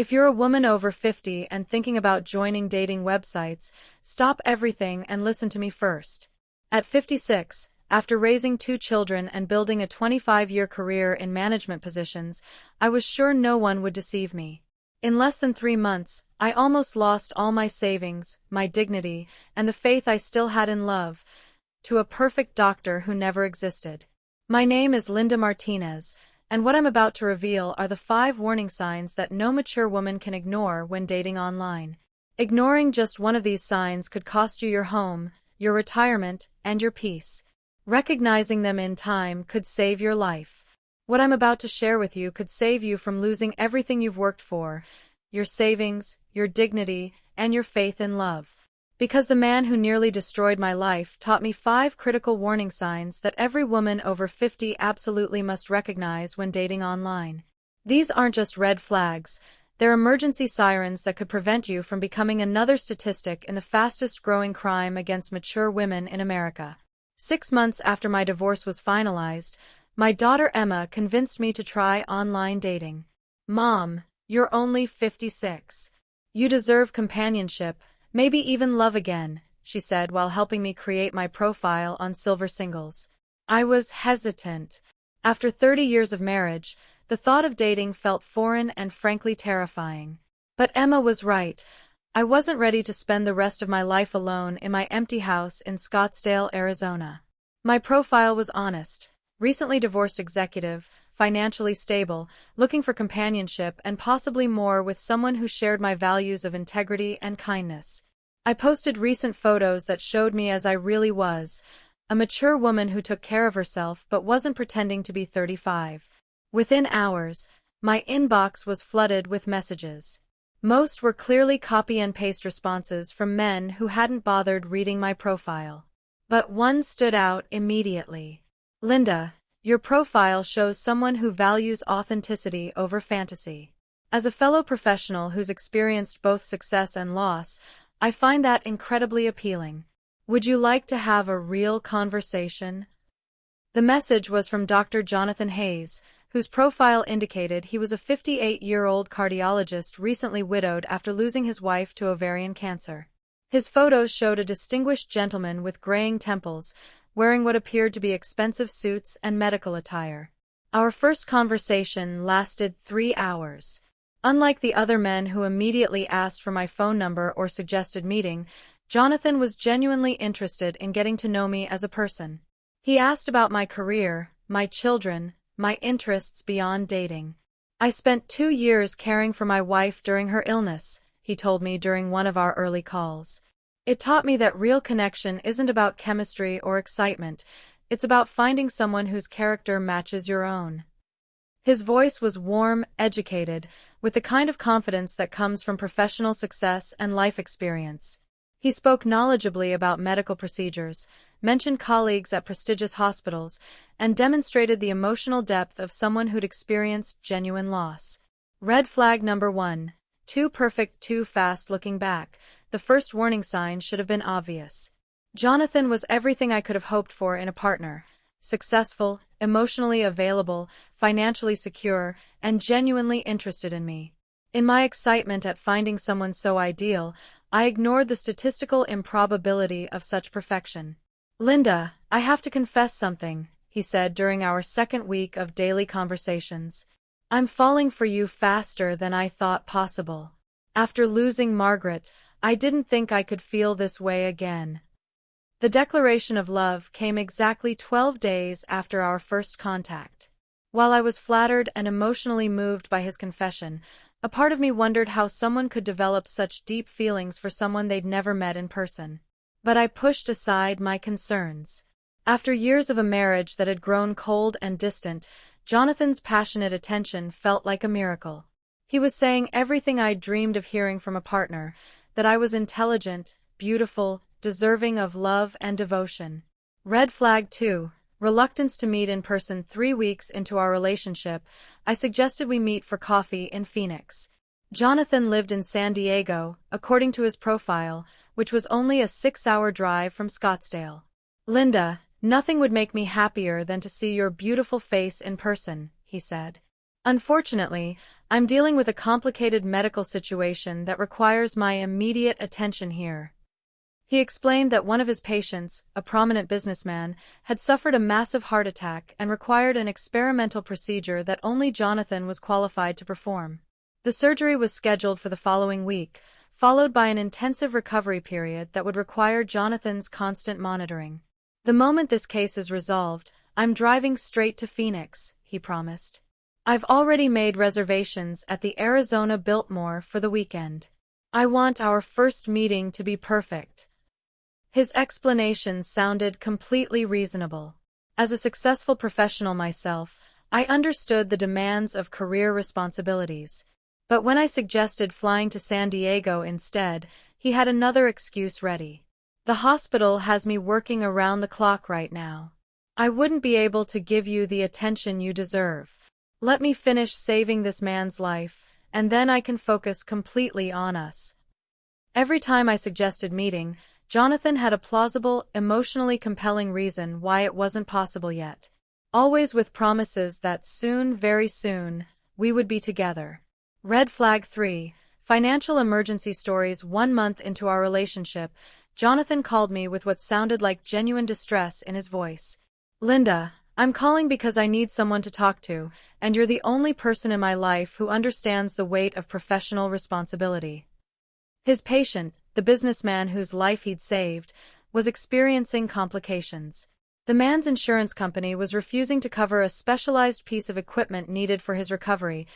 If you're a woman over 50 and thinking about joining dating websites, stop everything and listen to me first. At 56, after raising 2 children and building a 25-year career in management positions, I was sure no one would deceive me. In less than 3 months, I almost lost all my savings, my dignity, and the faith I still had in love, to a perfect doctor who never existed. My name is Linda Martinez, and what I'm about to reveal are the 5 warning signs that no mature woman can ignore when dating online. Ignoring just one of these signs could cost you your home, your retirement, and your peace. Recognizing them in time could save your life. What I'm about to share with you could save you from losing everything you've worked for, your savings, your dignity, and your faith in love. Because the man who nearly destroyed my life taught me 5 critical warning signs that every woman over 50 absolutely must recognize when dating online. These aren't just red flags, they're emergency sirens that could prevent you from becoming another statistic in the fastest-growing crime against mature women in America. 6 months after my divorce was finalized, my daughter Emma convinced me to try online dating. "Mom, you're only 56. You deserve companionship, maybe even love again," she said while helping me create my profile on Silver Singles. I was hesitant. After 30 years of marriage, the thought of dating felt foreign and frankly terrifying. But Emma was right. I wasn't ready to spend the rest of my life alone in my empty house in Scottsdale, Arizona. My profile was honest. Recently divorced executive, financially stable, looking for companionship and possibly more with someone who shared my values of integrity and kindness. I posted recent photos that showed me as I really was, a mature woman who took care of herself but wasn't pretending to be 35. Within hours, my inbox was flooded with messages. Most were clearly copy and paste responses from men who hadn't bothered reading my profile. But one stood out immediately. "Linda, your profile shows someone who values authenticity over fantasy." As a fellow professional who's experienced both success and loss, I find that incredibly appealing. "Would you like to have a real conversation?" The message was from Dr. Jonathan Hayes, whose profile indicated he was a 58-year-old cardiologist recently widowed after losing his wife to ovarian cancer. His photos showed a distinguished gentleman with graying temples, wearing what appeared to be expensive suits and medical attire. Our first conversation lasted 3 hours. Unlike the other men who immediately asked for my phone number or suggested meeting, Jonathan was genuinely interested in getting to know me as a person. He asked about my career, my children, my interests beyond dating. "I spent 2 years caring for my wife during her illness," he told me during one of our early calls. "It taught me that real connection isn't about chemistry or excitement, it's about finding someone whose character matches your own." His voice was warm, educated, with the kind of confidence that comes from professional success and life experience. He spoke knowledgeably about medical procedures, mentioned colleagues at prestigious hospitals, and demonstrated the emotional depth of someone who'd experienced genuine loss. Red flag number 1. Too perfect, too fast. Looking back, the first warning sign should have been obvious. Jonathan was everything I could have hoped for in a partner: successful, emotionally available, financially secure, and genuinely interested in me. In my excitement at finding someone so ideal, I ignored the statistical improbability of such perfection. "Linda, I have to confess something," he said during our second week of daily conversations. "I'm falling for you faster than I thought possible. After losing Margaret, I didn't think I could feel this way again." The declaration of love came exactly 12 days after our first contact. While I was flattered and emotionally moved by his confession, a part of me wondered how someone could develop such deep feelings for someone they'd never met in person. But I pushed aside my concerns. After years of a marriage that had grown cold and distant, Jonathan's passionate attention felt like a miracle. He was saying everything I'd dreamed of hearing from a partner: that I was intelligent, beautiful, deserving of love and devotion. Red flag 2. Reluctance to meet in person. 3 weeks into our relationship, I suggested we meet for coffee in Phoenix. Jonathan lived in San Diego, according to his profile, which was only a 6-hour drive from Scottsdale. "Linda, nothing would make me happier than to see your beautiful face in person," he said. Unfortunately, I'm dealing with a complicated medical situation that requires my immediate attention here. He explained that one of his patients, a prominent businessman, had suffered a massive heart attack and required an experimental procedure that only Jonathan was qualified to perform. The surgery was scheduled for the following week, followed by an intensive recovery period that would require Jonathan's constant monitoring. The moment this case is resolved, I'm driving straight to Phoenix, he promised. I've already made reservations at the Arizona Biltmore for the weekend. I want our first meeting to be perfect. His explanation sounded completely reasonable. As a successful professional myself, I understood the demands of career responsibilities. But when I suggested flying to San Diego instead, he had another excuse ready. The hospital has me working around the clock right now. I wouldn't be able to give you the attention you deserve. Let me finish saving this man's life, and then I can focus completely on us. Every time I suggested meeting, Jonathan had a plausible, emotionally compelling reason why it wasn't possible yet. Always with promises that soon, very soon, we would be together. Red flag 3. Financial emergency stories. 1 month into our relationship, Jonathan called me with what sounded like genuine distress in his voice. Linda, I'm calling because I need someone to talk to, and you're the only person in my life who understands the weight of professional responsibility. His patient, the businessman whose life he'd saved, was experiencing complications. The man's insurance company was refusing to cover a specialized piece of equipment needed for his recovery,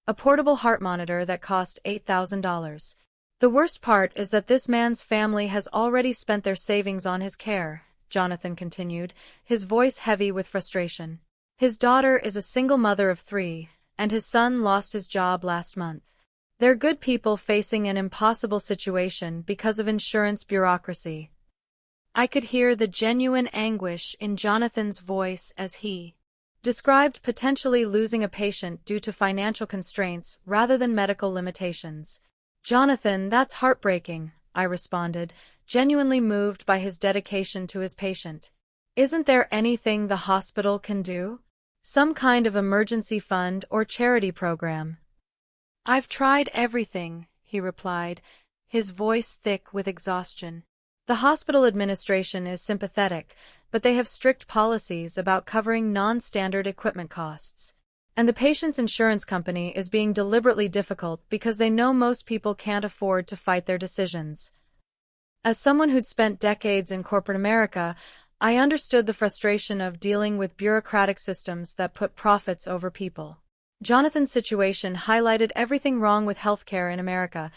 a portable heart monitor that cost $8,000. The worst part is that this man's family has already spent their savings on his care, Jonathan continued, his voice heavy with frustration. His daughter is a single mother of 3, and his son lost his job last month. They're good people facing an impossible situation because of insurance bureaucracy. I could hear the genuine anguish in Jonathan's voice as he described potentially losing a patient due to financial constraints rather than medical limitations. Jonathan, that's heartbreaking, I responded, genuinely moved by his dedication to his patient. Isn't there anything the hospital can do? Some kind of emergency fund or charity program? I've tried everything, he replied, his voice thick with exhaustion. The hospital administration is sympathetic, but they have strict policies about covering non-standard equipment costs. And the patient's insurance company is being deliberately difficult because they know most people can't afford to fight their decisions. As someone who'd spent decades in corporate America, I understood the frustration of dealing with bureaucratic systems that put profits over people. Jonathan's situation highlighted everything wrong with healthcare in America.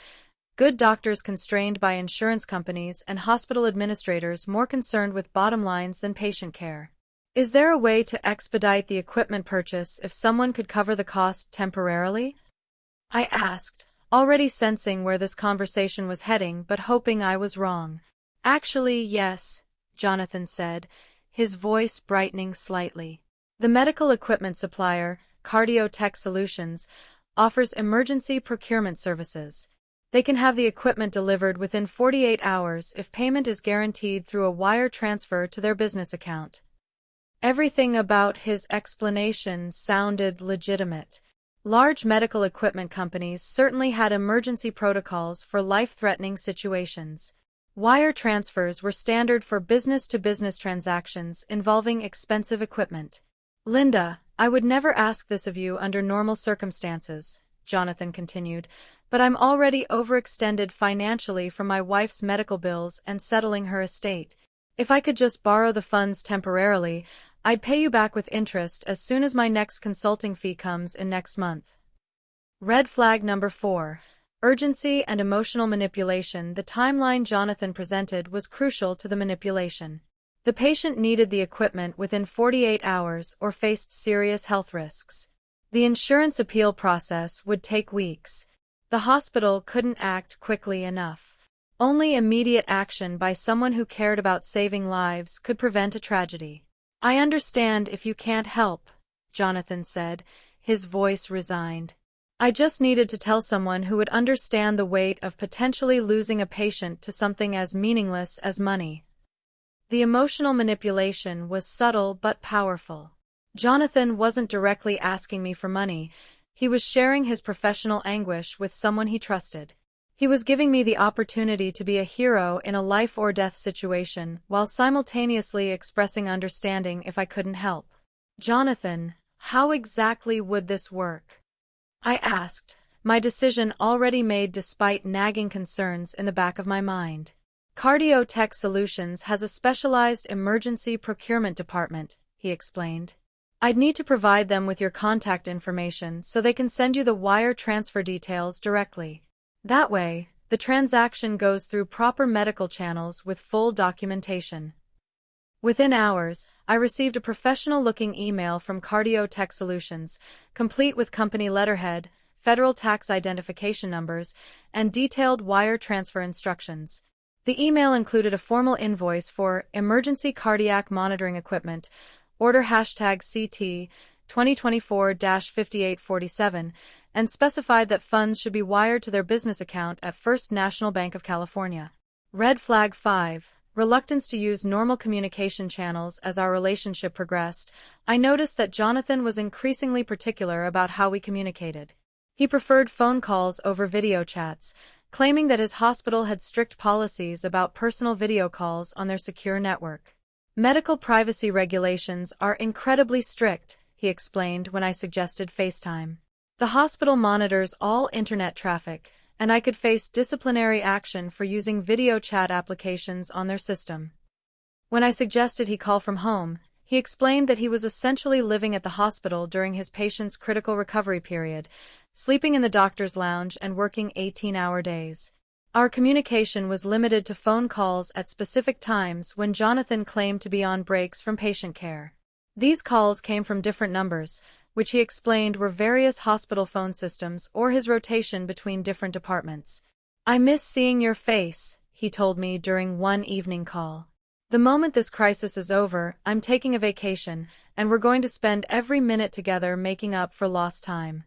Good doctors constrained by insurance companies and hospital administrators more concerned with bottom lines than patient care. Is there a way to expedite the equipment purchase if someone could cover the cost temporarily? I asked, already sensing where this conversation was heading but hoping I was wrong. Actually, yes, Jonathan said, his voice brightening slightly. The medical equipment supplier, Cardiotech Solutions, offers emergency procurement services. They can have the equipment delivered within 48 hours if payment is guaranteed through a wire transfer to their business account. Everything about his explanation sounded legitimate. Large medical equipment companies certainly had emergency protocols for life-threatening situations. Wire transfers were standard for business-to-business transactions involving expensive equipment. Linda, I would never ask this of you under normal circumstances, Jonathan continued, but I'm already overextended financially from my wife's medical bills and settling her estate. If I could just borrow the funds temporarily, I'd pay you back with interest as soon as my next consulting fee comes in next month. Red flag number 4. Urgency and emotional manipulation. The timeline Jonathan presented was crucial to the manipulation. The patient needed the equipment within 48 hours or faced serious health risks. The insurance appeal process would take weeks. The hospital couldn't act quickly enough. Only immediate action by someone who cared about saving lives could prevent a tragedy. I understand if you can't help, Jonathan said, his voice resigned. I just needed to tell someone who would understand the weight of potentially losing a patient to something as meaningless as money. The emotional manipulation was subtle but powerful. Jonathan wasn't directly asking me for money, He was sharing his professional anguish with someone he trusted. He was giving me the opportunity to be a hero in a life-or-death situation, while simultaneously expressing understanding if I couldn't help. "Jonathan, how exactly would this work?" I asked, my decision already made despite nagging concerns in the back of my mind. "Cardiotech Solutions has a specialized emergency procurement department," he explained. "I'd need to provide them with your contact information so they can send you the wire transfer details directly. That way, the transaction goes through proper medical channels with full documentation." Within hours, I received a professional-looking email from Cardiotech Solutions, complete with company letterhead, federal tax identification numbers, and detailed wire transfer instructions. The email included a formal invoice for emergency cardiac monitoring equipment, order #CT 2024-5847, and specified that funds should be wired to their business account at First National Bank of California. Red flag 5. Reluctance to use normal communication channels. As our relationship progressed, I noticed that Jonathan was increasingly particular about how we communicated. He preferred phone calls over video chats, claiming that his hospital had strict policies about personal video calls on their secure network. "Medical privacy regulations are incredibly strict," he explained when I suggested FaceTime. "The hospital monitors all internet traffic, and I could face disciplinary action for using video chat applications on their system." When I suggested he call from home, he explained that he was essentially living at the hospital during his patient's critical recovery period, sleeping in the doctor's lounge and working 18-hour days. Our communication was limited to phone calls at specific times when Jonathan claimed to be on breaks from patient care. These calls came from different numbers, which he explained were various hospital phone systems or his rotation between different departments. "I miss seeing your face," he told me during one evening call. "The moment this crisis is over, I'm taking a vacation, and we're going to spend every minute together making up for lost time."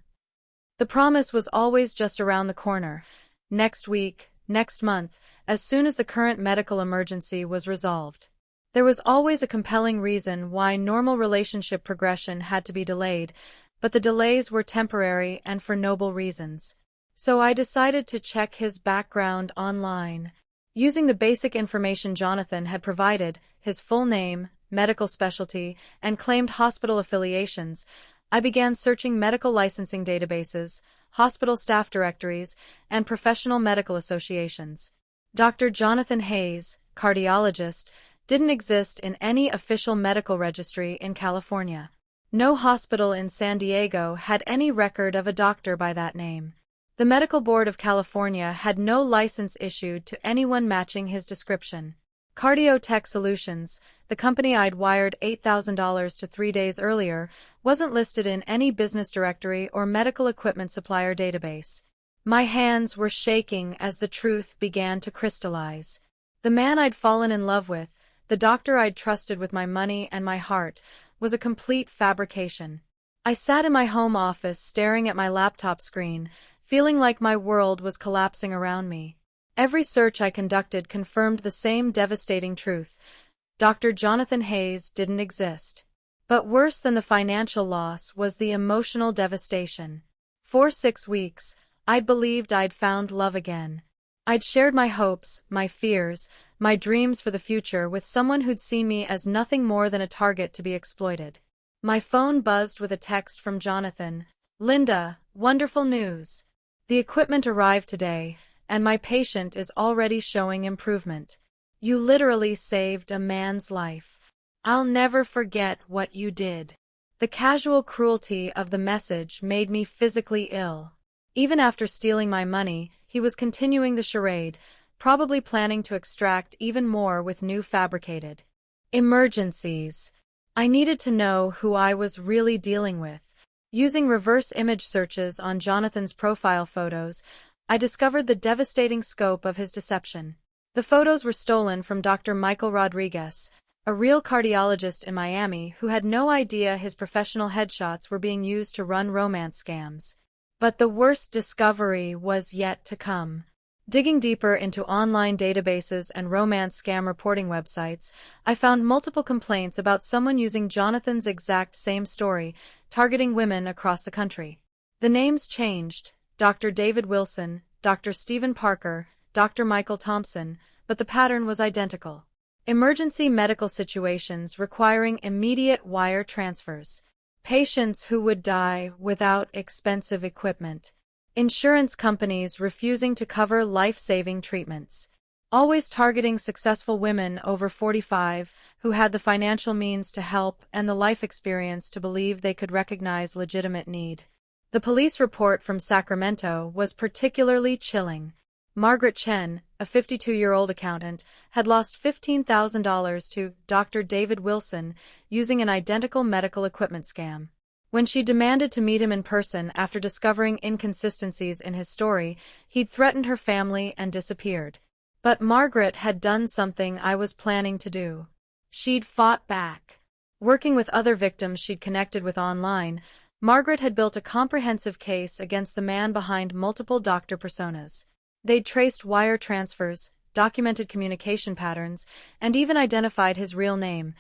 The promise was always just around the corner. Next week, next month, as soon as the current medical emergency was resolved. There was always a compelling reason why normal relationship progression had to be delayed, but the delays were temporary and for noble reasons. So I decided to check his background online. Using the basic information Jonathan had provided, his full name, medical specialty, and claimed hospital affiliations, I began searching medical licensing databases, hospital staff directories, and professional medical associations. Dr. Jonathan Hayes, cardiologist, didn't exist in any official medical registry in California. No hospital in San Diego had any record of a doctor by that name. The Medical Board of California had no license issued to anyone matching his description. Cardiotech Solutions, the company I'd wired $8,000 to 3 days earlier, wasn't listed in any business directory or medical equipment supplier database. My hands were shaking as the truth began to crystallize. The man I'd fallen in love with, the doctor I'd trusted with my money and my heart, was a complete fabrication. I sat in my home office staring at my laptop screen, feeling like my world was collapsing around me. Every search I conducted confirmed the same devastating truth. Dr. Jonathan Hayes didn't exist. But worse than the financial loss was the emotional devastation. For 6 weeks, I'd believed I'd found love again. I'd shared my hopes, my fears, my dreams for the future with someone who'd seen me as nothing more than a target to be exploited. My phone buzzed with a text from Jonathan. "Linda, wonderful news. The equipment arrived today, and my patient is already showing improvement. You literally saved a man's life. I'll never forget what you did." The casual cruelty of the message made me physically ill. Even after stealing my money, he was continuing the charade, probably planning to extract even more with new fabricated emergencies. I needed to know who I was really dealing with. Using reverse image searches on Jonathan's profile photos, I discovered the devastating scope of his deception. The photos were stolen from Dr. Michael Rodriguez, a real cardiologist in Miami who had no idea his professional headshots were being used to run romance scams. But the worst discovery was yet to come. Digging deeper into online databases and romance scam reporting websites, I found multiple complaints about someone using Jonathan's exact same story, targeting women across the country. The names changed: Dr. David Wilson, Dr. Stephen Parker, Dr. Michael Thompson, but the pattern was identical. Emergency medical situations requiring immediate wire transfers. Patients who would die without expensive equipment. Insurance companies refusing to cover life-saving treatments. Always targeting successful women over 45 who had the financial means to help and the life experience to believe they could recognize legitimate need. The police report from Sacramento was particularly chilling. Margaret Chen, a 52-year-old accountant, had lost $15,000 to Dr. David Wilson using an identical medical equipment scam. When she demanded to meet him in person after discovering inconsistencies in his story, he'd threatened her family and disappeared. But Margaret had done something I was planning to do. She'd fought back. Working with other victims she'd connected with online, Margaret had built a comprehensive case against the man behind multiple doctor personas. They'd traced wire transfers, documented communication patterns, and even identified his real name,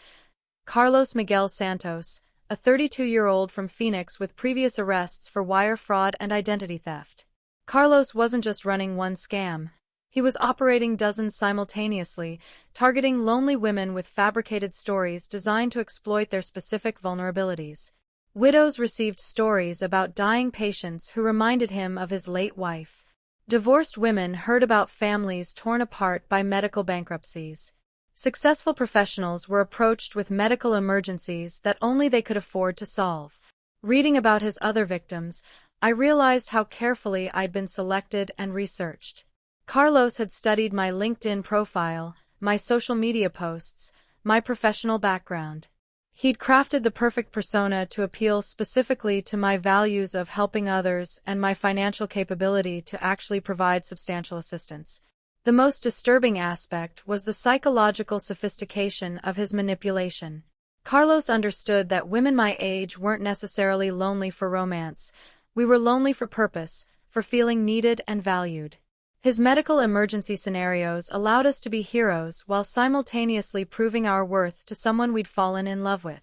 Carlos Miguel Santos, a 32-year-old from Phoenix with previous arrests for wire fraud and identity theft. Carlos wasn't just running one scam. He was operating dozens simultaneously, targeting lonely women with fabricated stories designed to exploit their specific vulnerabilities. Widows received stories about dying patients who reminded him of his late wife. Divorced women heard about families torn apart by medical bankruptcies. Successful professionals were approached with medical emergencies that only they could afford to solve. Reading about his other victims, I realized how carefully I'd been selected and researched. Carlos had studied my LinkedIn profile, my social media posts, my professional background. He'd crafted the perfect persona to appeal specifically to my values of helping others and my financial capability to actually provide substantial assistance. The most disturbing aspect was the psychological sophistication of his manipulation. Carlos understood that women my age weren't necessarily lonely for romance. We were lonely for purpose, for feeling needed and valued. His medical emergency scenarios allowed us to be heroes while simultaneously proving our worth to someone we'd fallen in love with.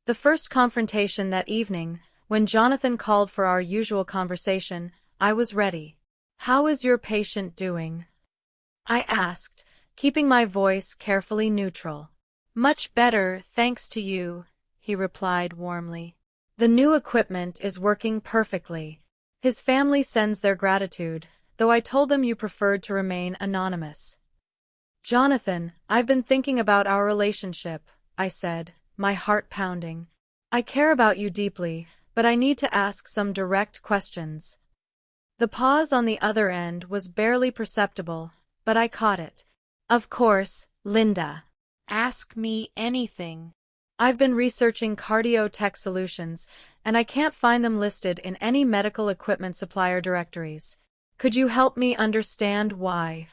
The first confrontation that evening, when Jonathan called for our usual conversation, I was ready. "How is your patient doing?" I asked, keeping my voice carefully neutral. "Much better, thanks to you," he replied warmly. "The new equipment is working perfectly. His family sends their gratitude, though I told them you preferred to remain anonymous." "Jonathan, I've been thinking about our relationship," I said, my heart pounding. "I care about you deeply, but I need to ask some direct questions." The pause on the other end was barely perceptible, but I caught it. "Of course, Linda. Ask me anything." "I've been researching cardio tech solutions, and I can't find them listed in any medical equipment supplier directories. Could you help me understand why?"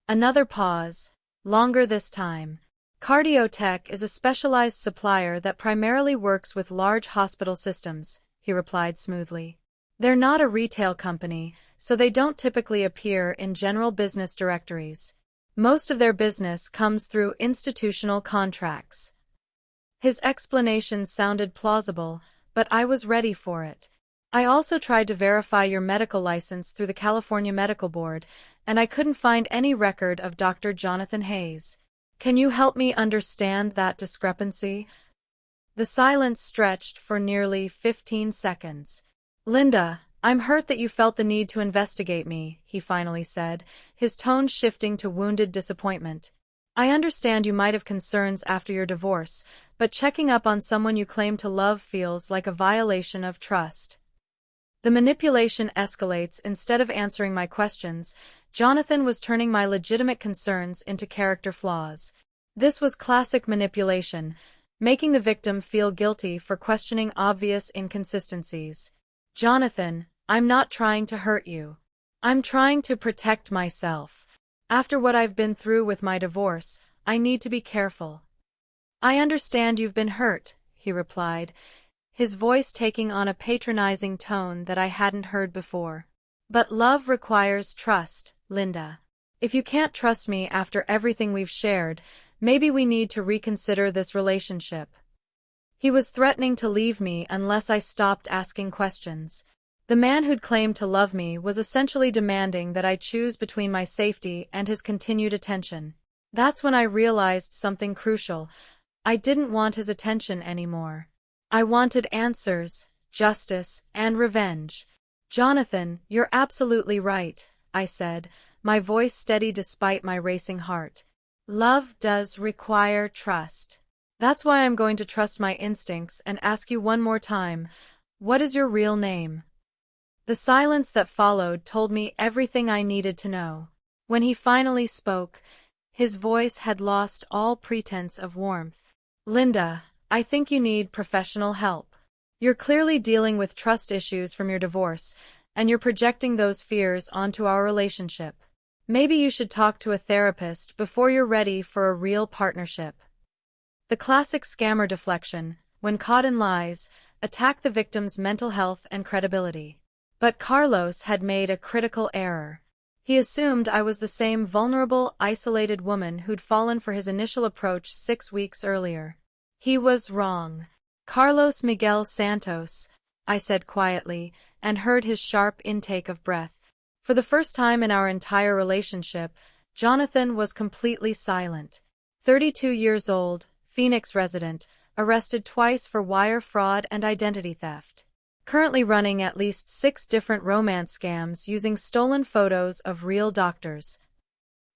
Another pause, longer this time. "Cardiotech is a specialized supplier that primarily works with large hospital systems," he replied smoothly. "They're not a retail company, so they don't typically appear in general business directories. Most of their business comes through institutional contracts." His explanation sounded plausible, but I was ready for it. "I also tried to verify your medical license through the California Medical Board, and I couldn't find any record of Dr. Jonathan Hayes. Can you help me understand that discrepancy?" The silence stretched for nearly 15 seconds. "Linda, I'm hurt that you felt the need to investigate me," he finally said, his tone shifting to wounded disappointment. "I understand you might have concerns after your divorce, but checking up on someone you claim to love feels like a violation of trust." The manipulation escalates. Instead of answering my questions, Jonathan was turning my legitimate concerns into character flaws. This was classic manipulation, making the victim feel guilty for questioning obvious inconsistencies. "Jonathan, I'm not trying to hurt you. I'm trying to protect myself. After what I've been through with my divorce, I need to be careful." "I understand you've been hurt," he replied, his voice taking on a patronizing tone that I hadn't heard before. "But love requires trust, Linda. If you can't trust me after everything we've shared, maybe we need to reconsider this relationship." He was threatening to leave me unless I stopped asking questions. The man who'd claimed to love me was essentially demanding that I choose between my safety and his continued attention. That's when I realized something crucial. I didn't want his attention anymore. I wanted answers, justice, and revenge. "Jonathan, you're absolutely right," I said, my voice steady despite my racing heart. "Love does require trust. That's why I'm going to trust my instincts and ask you one more time. What is your real name?" The silence that followed told me everything I needed to know. When he finally spoke, his voice had lost all pretense of warmth. "Linda, I think you need professional help. You're clearly dealing with trust issues from your divorce, and you're projecting those fears onto our relationship. Maybe you should talk to a therapist before you're ready for a real partnership." The classic scammer deflection, when caught in lies, attacked the victim's mental health and credibility. But Carlos had made a critical error. He assumed I was the same vulnerable, isolated woman who'd fallen for his initial approach 6 weeks earlier. He was wrong. "Carlos Miguel Santos," I said quietly, and heard his sharp intake of breath. For the first time in our entire relationship, Jonathan was completely silent. 32 years old, Phoenix resident, arrested twice for wire fraud and identity theft. Currently running at least 6 different romance scams using stolen photos of real doctors.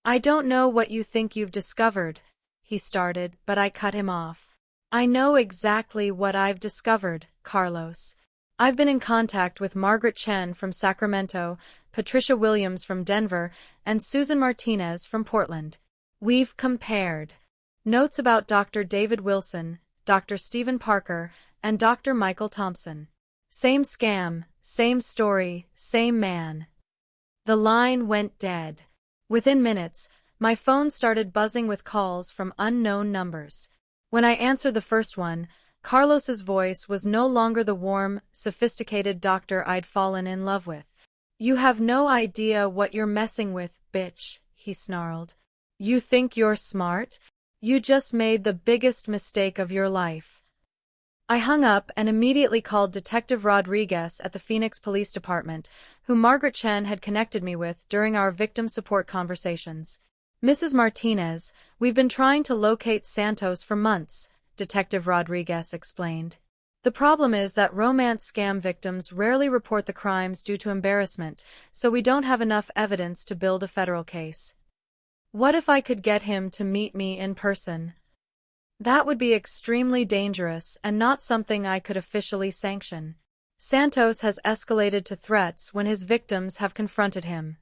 "I don't know what you think you've discovered," he started, but I cut him off. "I know exactly what I've discovered, Carlos. I've been in contact with Margaret Chen from Sacramento, Patricia Williams from Denver, and Susan Martinez from Portland. We've compared notes about Dr. David Wilson, Dr. Stephen Parker, and Dr. Michael Thompson. Same scam, same story, same man." The line went dead. Within minutes, my phone started buzzing with calls from unknown numbers. When I answered the first one, Carlos's voice was no longer the warm, sophisticated doctor I'd fallen in love with. "You have no idea what you're messing with, bitch," he snarled. "You think you're smart? You just made the biggest mistake of your life." I hung up and immediately called Detective Rodriguez at the Phoenix Police Department, who Margaret Chen had connected me with during our victim support conversations. "Mrs. Martinez, we've been trying to locate Santos for months," Detective Rodriguez explained. "The problem is that romance scam victims rarely report the crimes due to embarrassment, so we don't have enough evidence to build a federal case. What if I could get him to meet me in person?" "That would be extremely dangerous and not something I could officially sanction. Santos has escalated to threats when his victims have confronted him."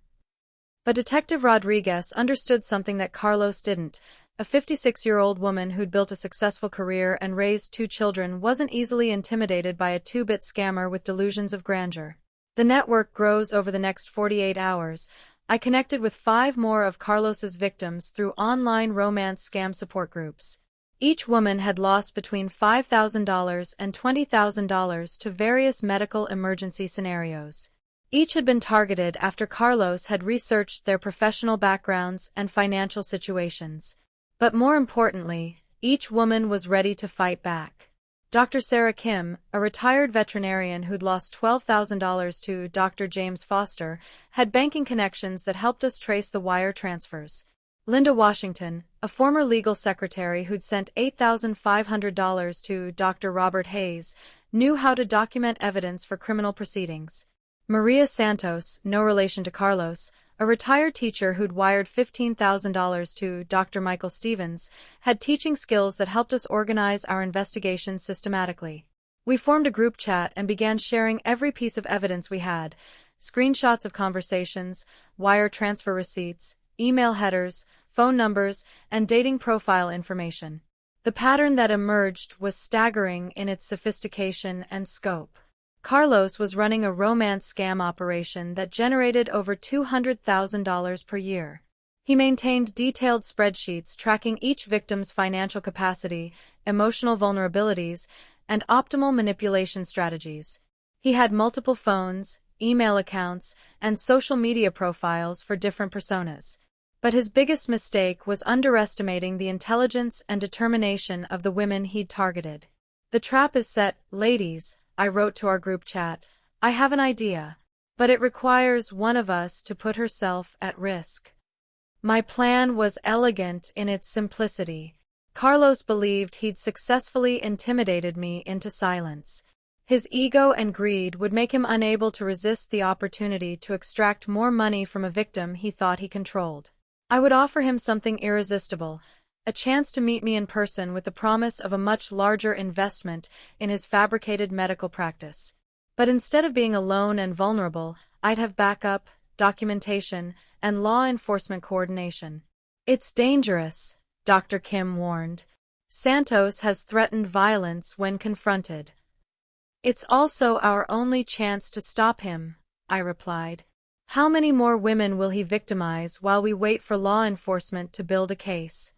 But Detective Rodriguez understood something that Carlos didn't. A 56-year-old woman who'd built a successful career and raised 2 children wasn't easily intimidated by a 2-bit scammer with delusions of grandeur. The network grows over the next 48 hours. I connected with 5 more of Carlos's victims through online romance scam support groups. Each woman had lost between $5,000 and $20,000 to various medical emergency scenarios. Each had been targeted after Carlos had researched their professional backgrounds and financial situations. But more importantly, each woman was ready to fight back. Dr. Sarah Kim, a retired veterinarian who'd lost $12,000 to Dr. James Foster, had banking connections that helped us trace the wire transfers. Linda Washington, a former legal secretary who'd sent $8,500 to Dr. Robert Hayes, knew how to document evidence for criminal proceedings. Maria Santos, no relation to Carlos, a retired teacher who'd wired $15,000 to Dr. Michael Stevens, had teaching skills that helped us organize our investigations systematically. We formed a group chat and began sharing every piece of evidence we had: screenshots of conversations, wire transfer receipts, email headers, phone numbers, and dating profile information. The pattern that emerged was staggering in its sophistication and scope. Carlos was running a romance scam operation that generated over $200,000 per year. He maintained detailed spreadsheets tracking each victim's financial capacity, emotional vulnerabilities, and optimal manipulation strategies. He had multiple phones, email accounts, and social media profiles for different personas. But his biggest mistake was underestimating the intelligence and determination of the women he'd targeted. "The trap is set, ladies," I wrote to our group chat. I have an idea, but it requires one of us to put herself at risk. My plan was elegant in its simplicity. Carlos believed he'd successfully intimidated me into silence. His ego and greed would make him unable to resist the opportunity to extract more money from a victim he thought he controlled. I would offer him something irresistible, a chance to meet me in person with the promise of a much larger investment in his fabricated medical practice. But instead of being alone and vulnerable, I'd have backup, documentation, and law enforcement coordination. It's dangerous, Dr. Kim warned. Santos has threatened violence when confronted. It's also our only chance to stop him, I replied. How many more women will he victimize while we wait for law enforcement to build a case?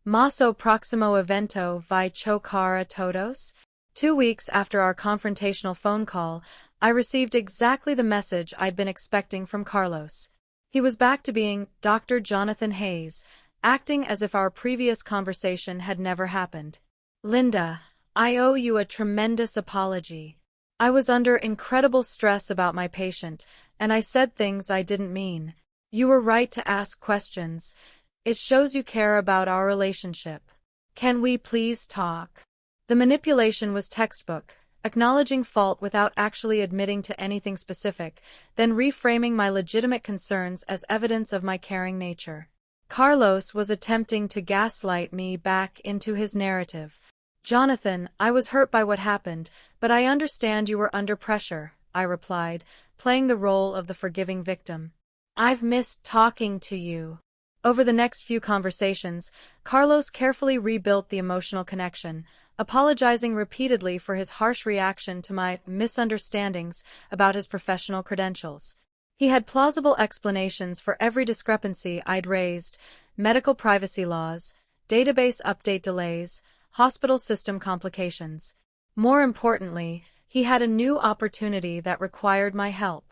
Mas o próximo evento vai chocar a todos? 2 weeks after our confrontational phone call, I received exactly the message I'd been expecting from Carlos. He was back to being Dr. Jonathan Hayes, acting as if our previous conversation had never happened. Linda, I owe you a tremendous apology. I was under incredible stress about my patient, and I said things I didn't mean. You were right to ask questions. It shows you care about our relationship. Can we please talk? The manipulation was textbook, acknowledging fault without actually admitting to anything specific, then reframing my legitimate concerns as evidence of my caring nature. Carlos was attempting to gaslight me back into his narrative. Jonathan, I was hurt by what happened, but I understand you were under pressure, I replied, playing the role of the forgiving victim. I've missed talking to you. Over the next few conversations, Carlos carefully rebuilt the emotional connection, apologizing repeatedly for his harsh reaction to my misunderstandings about his professional credentials. He had plausible explanations for every discrepancy I'd raised: medical privacy laws, database update delays, hospital system complications. More importantly, he had a new opportunity that required my help.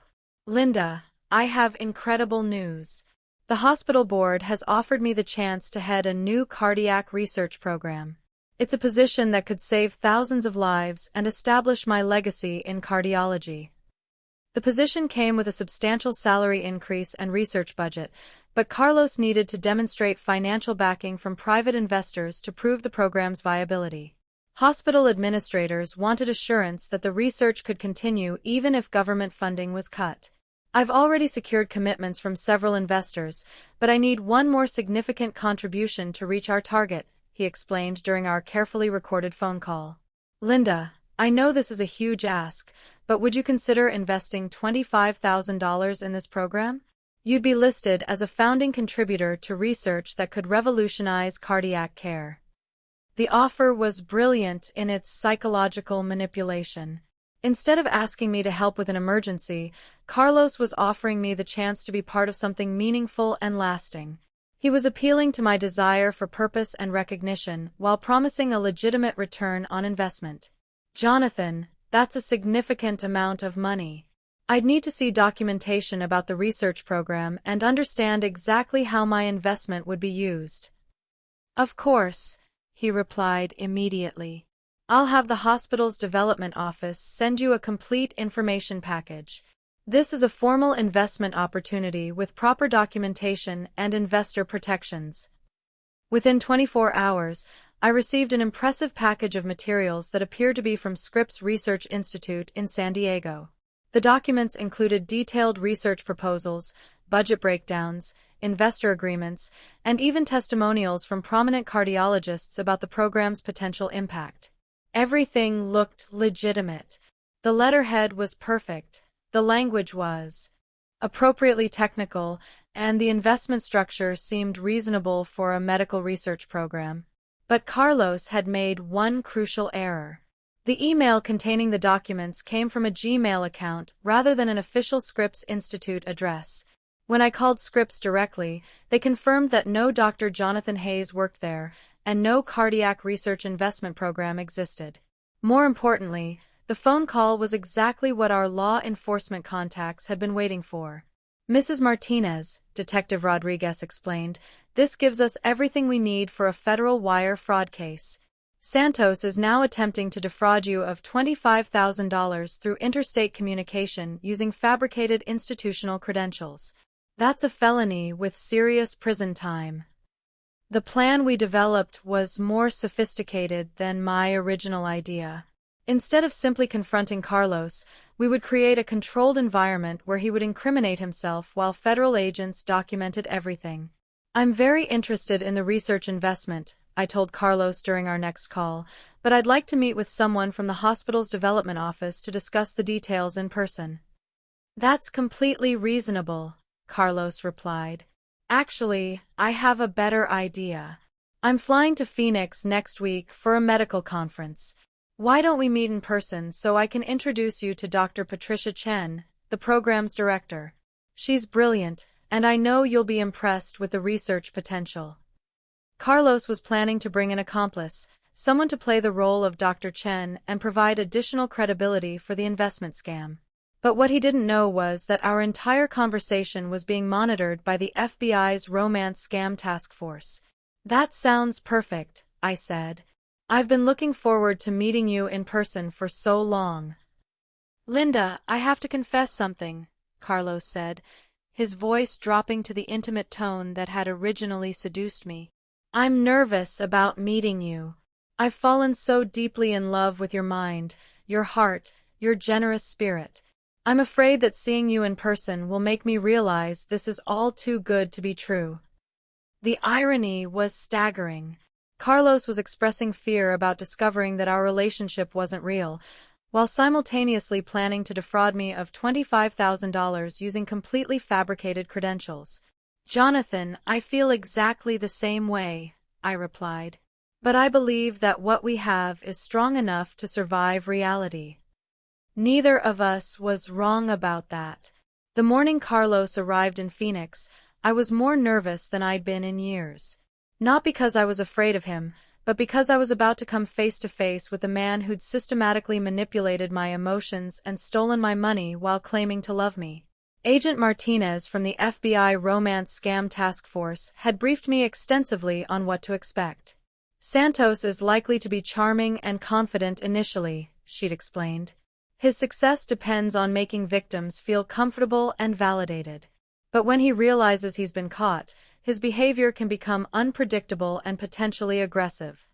Linda, I have incredible news. The hospital board has offered me the chance to head a new cardiac research program. It's a position that could save thousands of lives and establish my legacy in cardiology. The position came with a substantial salary increase and research budget, but Carlos needed to demonstrate financial backing from private investors to prove the program's viability. Hospital administrators wanted assurance that the research could continue even if government funding was cut. I've already secured commitments from several investors, but I need one more significant contribution to reach our target, he explained during our carefully recorded phone call. Linda, I know this is a huge ask, but would you consider investing $25,000 in this program? You'd be listed as a founding contributor to research that could revolutionize cardiac care. The offer was brilliant in its psychological manipulation. Instead of asking me to help with an emergency, Carlos was offering me the chance to be part of something meaningful and lasting. He was appealing to my desire for purpose and recognition while promising a legitimate return on investment. Jonathan, that's a significant amount of money. I'd need to see documentation about the research program and understand exactly how my investment would be used. Of course, he replied immediately. I'll have the hospital's development office send you a complete information package. This is a formal investment opportunity with proper documentation and investor protections. Within 24 hours, I received an impressive package of materials that appeared to be from Scripps Research Institute in San Diego. The documents included detailed research proposals, budget breakdowns, investor agreements, and even testimonials from prominent cardiologists about the program's potential impact. Everything looked legitimate. The letterhead was perfect, the language was appropriately technical, and the investment structure seemed reasonable for a medical research program. But Carlos had made one crucial error. The email containing the documents came from a Gmail account rather than an official Scripps Institute address. When I called Scripps directly, they confirmed that no Dr. Jonathan Hayes worked there, and no cardiac research investment program existed. More importantly, the phone call was exactly what our law enforcement contacts had been waiting for. Mrs. Martinez, Detective Rodriguez explained, this gives us everything we need for a federal wire fraud case. Santos is now attempting to defraud you of $25,000 through interstate communication using fabricated institutional credentials. That's a felony with serious prison time. The plan we developed was more sophisticated than my original idea. Instead of simply confronting Carlos, we would create a controlled environment where he would incriminate himself while federal agents documented everything. I'm very interested in the research investment, I told Carlos during our next call, but I'd like to meet with someone from the hospital's development office to discuss the details in person. That's completely reasonable, Carlos replied. Actually, I have a better idea. I'm flying to Phoenix next week for a medical conference. Why don't we meet in person so I can introduce you to Dr. Patricia Chen, the program's director? She's brilliant, and I know you'll be impressed with the research potential. Carlos was planning to bring an accomplice, someone to play the role of Dr. Chen and provide additional credibility for the investment scam. But what he didn't know was that our entire conversation was being monitored by the FBI's romance scam task force. That sounds perfect, I said. I've been looking forward to meeting you in person for so long. Linda, I have to confess something, Carlos said, his voice dropping to the intimate tone that had originally seduced me. I'm nervous about meeting you. I've fallen so deeply in love with your mind, your heart, your generous spirit. I'm afraid that seeing you in person will make me realize this is all too good to be true. The irony was staggering. Carlos was expressing fear about discovering that our relationship wasn't real, while simultaneously planning to defraud me of $25,000 using completely fabricated credentials. Jonathan, I feel exactly the same way, I replied. But I believe that what we have is strong enough to survive reality. Neither of us was wrong about that. The morning Carlos arrived in Phoenix, I was more nervous than I'd been in years. Not because I was afraid of him, but because I was about to come face to face with a man who'd systematically manipulated my emotions and stolen my money while claiming to love me. Agent Martinez from the FBI Romance Scam Task Force had briefed me extensively on what to expect. Santos is likely to be charming and confident initially, she'd explained. His success depends on making victims feel comfortable and validated. But when he realizes he's been caught, his behavior can become unpredictable and potentially aggressive.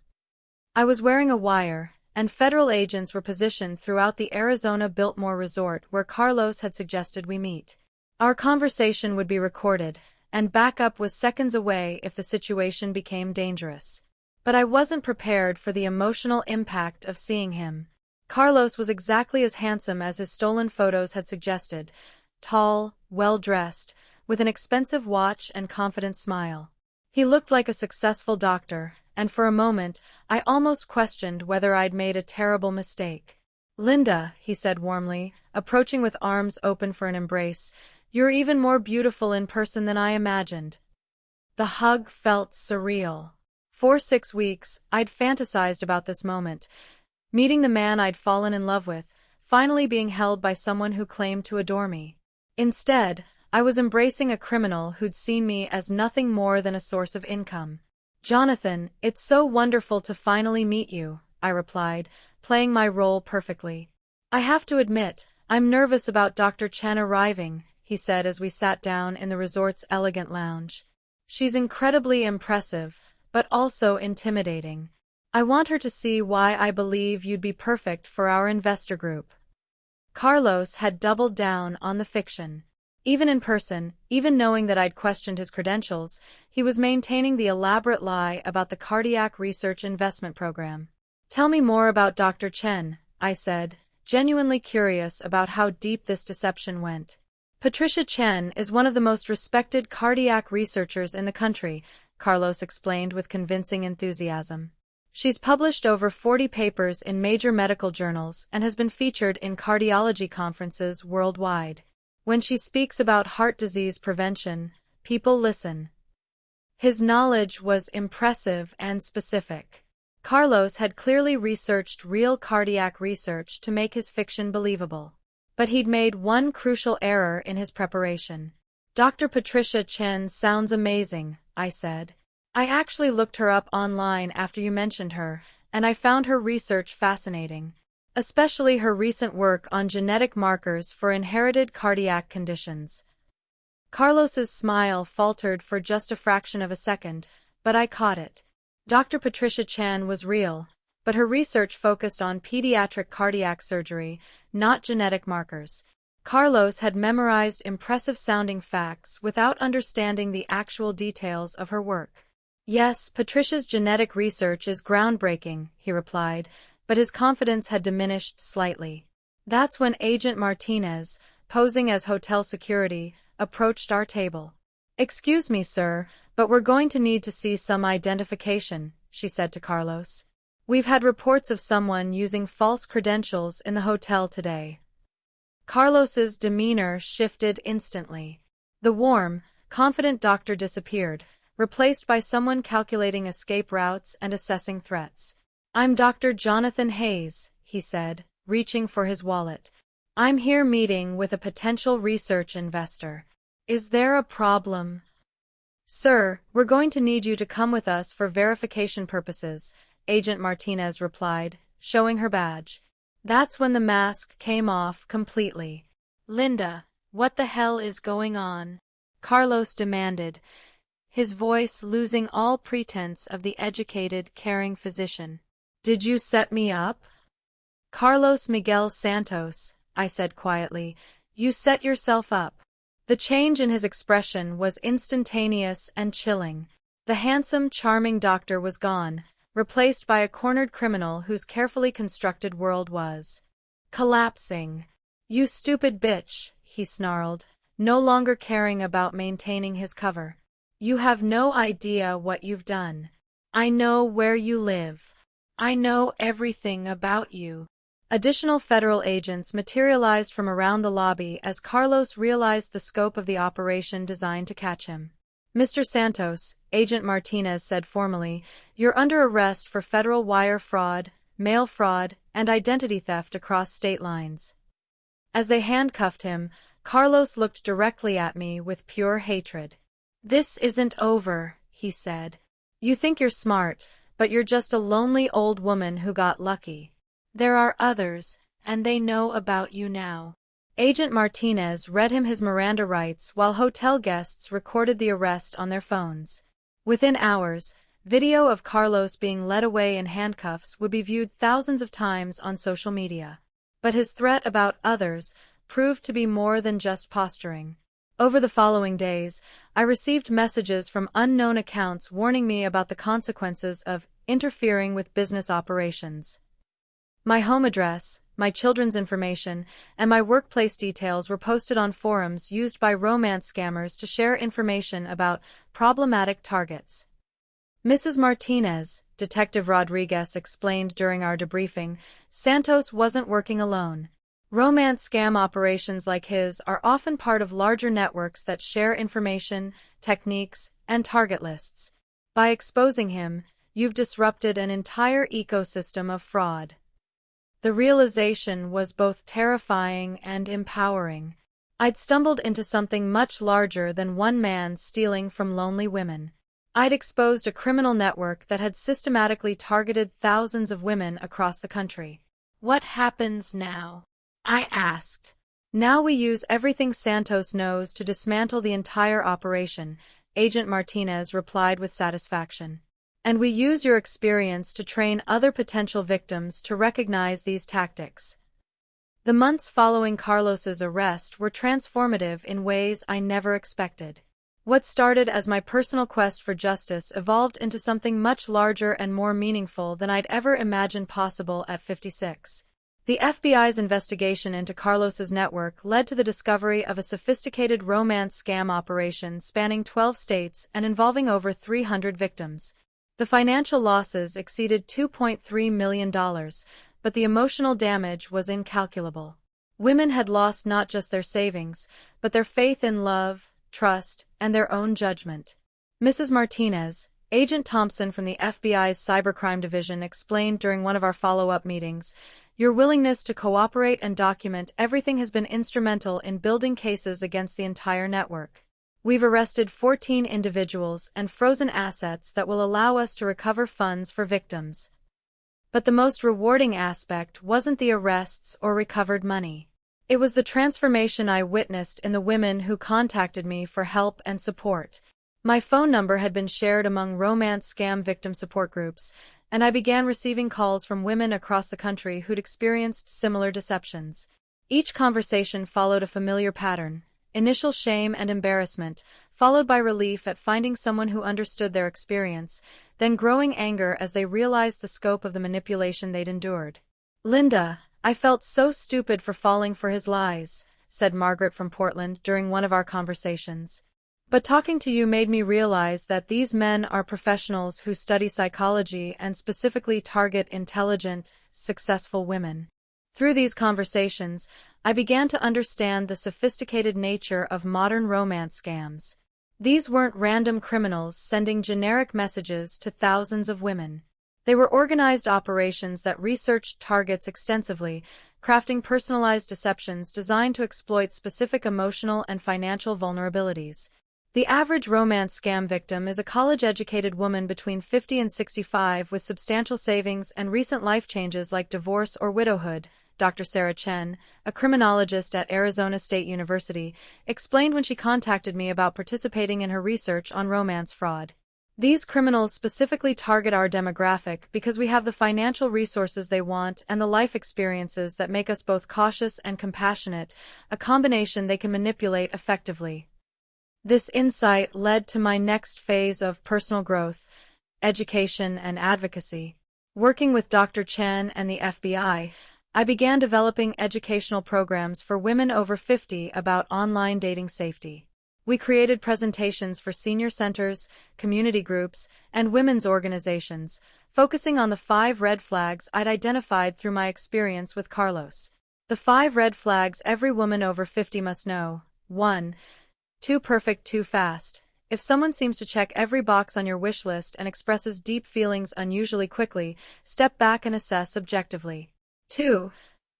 I was wearing a wire, and federal agents were positioned throughout the Arizona Biltmore resort where Carlos had suggested we meet. Our conversation would be recorded, and backup was seconds away if the situation became dangerous. But I wasn't prepared for the emotional impact of seeing him. Carlos was exactly as handsome as his stolen photos had suggested, tall, well-dressed, with an expensive watch and confident smile. He looked like a successful doctor, and for a moment, I almost questioned whether I'd made a terrible mistake. Linda, he said warmly, approaching with arms open for an embrace, you're even more beautiful in person than I imagined. The hug felt surreal. For 6 weeks, I'd fantasized about this moment, meeting the man I'd fallen in love with, finally being held by someone who claimed to adore me. Instead, I was embracing a criminal who'd seen me as nothing more than a source of income. Jonathan, it's so wonderful to finally meet you, I replied, playing my role perfectly. I have to admit, I'm nervous about Dr. Chen arriving, he said as we sat down in the resort's elegant lounge. She's incredibly impressive, but also intimidating. I want her to see why I believe you'd be perfect for our investor group. Carlos had doubled down on the fiction. Even in person, even knowing that I'd questioned his credentials, he was maintaining the elaborate lie about the cardiac research investment program. Tell me more about Dr. Chen, I said, genuinely curious about how deep this deception went. Patricia Chen is one of the most respected cardiac researchers in the country, Carlos explained with convincing enthusiasm. She's published over 40 papers in major medical journals and has been featured in cardiology conferences worldwide. When she speaks about heart disease prevention, people listen. His knowledge was impressive and specific. Carlos had clearly researched real cardiac research to make his fiction believable. But he'd made one crucial error in his preparation. Dr. Patricia Chen sounds amazing, I said. I actually looked her up online after you mentioned her, and I found her research fascinating, especially her recent work on genetic markers for inherited cardiac conditions. Carlos's smile faltered for just a fraction of a second, but I caught it. Dr. Patricia Chan was real, but her research focused on pediatric cardiac surgery, not genetic markers. Carlos had memorized impressive-sounding facts without understanding the actual details of her work. Yes, Patricia's genetic research is groundbreaking, he replied, but his confidence had diminished slightly. That's when Agent Martinez, posing as hotel security, approached our table. "Excuse me, sir, but we're going to need to see some identification," she said to Carlos. "We've had reports of someone using false credentials in the hotel today." Carlos's demeanor shifted instantly. The warm, confident doctor disappeared, replaced by someone calculating escape routes and assessing threats. "I'm Dr. Jonathan Hayes," he said, reaching for his wallet. "I'm here meeting with a potential research investor. Is there a problem?" "Sir, we're going to need you to come with us for verification purposes," Agent Martinez replied, showing her badge. That's when the mask came off completely. "Linda, what the hell is going on?" Carlos demanded, his voice losing all pretense of the educated, caring physician. "Did you set me up?" "Carlos Miguel Santos," I said quietly, "you set yourself up." The change in his expression was instantaneous and chilling. The handsome, charming doctor was gone, replaced by a cornered criminal whose carefully constructed world was collapsing. "You stupid bitch," he snarled, no longer caring about maintaining his cover. "You have no idea what you've done. I know where you live. I know everything about you." Additional federal agents materialized from around the lobby as Carlos realized the scope of the operation designed to catch him. "Mr. Santos," Agent Martinez said formally, "you're under arrest for federal wire fraud, mail fraud, and identity theft across state lines." As they handcuffed him, Carlos looked directly at me with pure hatred. "This isn't over," he said. "You think you're smart, but you're just a lonely old woman who got lucky. There are others, and they know about you now." Agent Martinez read him his Miranda rights while hotel guests recorded the arrest on their phones. Within hours, video of Carlos being led away in handcuffs would be viewed thousands of times on social media. But his threat about others proved to be more than just posturing. Over the following days, I received messages from unknown accounts warning me about the consequences of interfering with business operations. My home address, my children's information, and my workplace details were posted on forums used by romance scammers to share information about problematic targets. "Mrs. Martinez," Detective Rodriguez explained during our debriefing, "Santos wasn't working alone. Romance scam operations like his are often part of larger networks that share information, techniques, and target lists. By exposing him, you've disrupted an entire ecosystem of fraud." The realization was both terrifying and empowering. I'd stumbled into something much larger than one man stealing from lonely women. I'd exposed a criminal network that had systematically targeted thousands of women across the country. "What happens now?" I asked. "Now we use everything Santos knows to dismantle the entire operation," Agent Martinez replied with satisfaction. "And we use your experience to train other potential victims to recognize these tactics." The months following Carlos's arrest were transformative in ways I never expected. What started as my personal quest for justice evolved into something much larger and more meaningful than I'd ever imagined possible at 56. The FBI's investigation into Carlos's network led to the discovery of a sophisticated romance scam operation spanning 12 states and involving over 300 victims. The financial losses exceeded $2.3 million, but the emotional damage was incalculable. Women had lost not just their savings, but their faith in love, trust, and their own judgment. Mrs. Martinez, Agent Thompson from the FBI's Cybercrime Division explained during one of our follow-up meetings, "Your willingness to cooperate and document everything has been instrumental in building cases against the entire network. We've arrested 14 individuals and frozen assets that will allow us to recover funds for victims." But the most rewarding aspect wasn't the arrests or recovered money. It was the transformation I witnessed in the women who contacted me for help and support. My phone number had been shared among romance scam victim support groups, and I began receiving calls from women across the country who'd experienced similar deceptions. Each conversation followed a familiar pattern: initial shame and embarrassment, followed by relief at finding someone who understood their experience, then growing anger as they realized the scope of the manipulation they'd endured. "Linda, I felt so stupid for falling for his lies," said Margaret from Portland during one of our conversations. "But talking to you made me realize that these men are professionals who study psychology and specifically target intelligent, successful women." Through these conversations, I began to understand the sophisticated nature of modern romance scams. These weren't random criminals sending generic messages to thousands of women. They were organized operations that researched targets extensively, crafting personalized deceptions designed to exploit specific emotional and financial vulnerabilities. The average romance scam victim is a college-educated woman between 50 and 65 with substantial savings and recent life changes like divorce or widowhood, Dr. Sarah Chen, a criminologist at Arizona State University, explained when she contacted me about participating in her research on romance fraud. "These criminals specifically target our demographic because we have the financial resources they want and the life experiences that make us both cautious and compassionate, a combination they can manipulate effectively." This insight led to my next phase of personal growth, education and advocacy. Working with Dr. Chen and the FBI, I began developing educational programs for women over 50 about online dating safety. We created presentations for senior centers, community groups, and women's organizations, focusing on the 5 red flags I'd identified through my experience with Carlos. The 5 red flags every woman over 50 must know. 1. Too perfect too fast. If someone seems to check every box on your wish list and expresses deep feelings unusually quickly, step back and assess objectively. 2.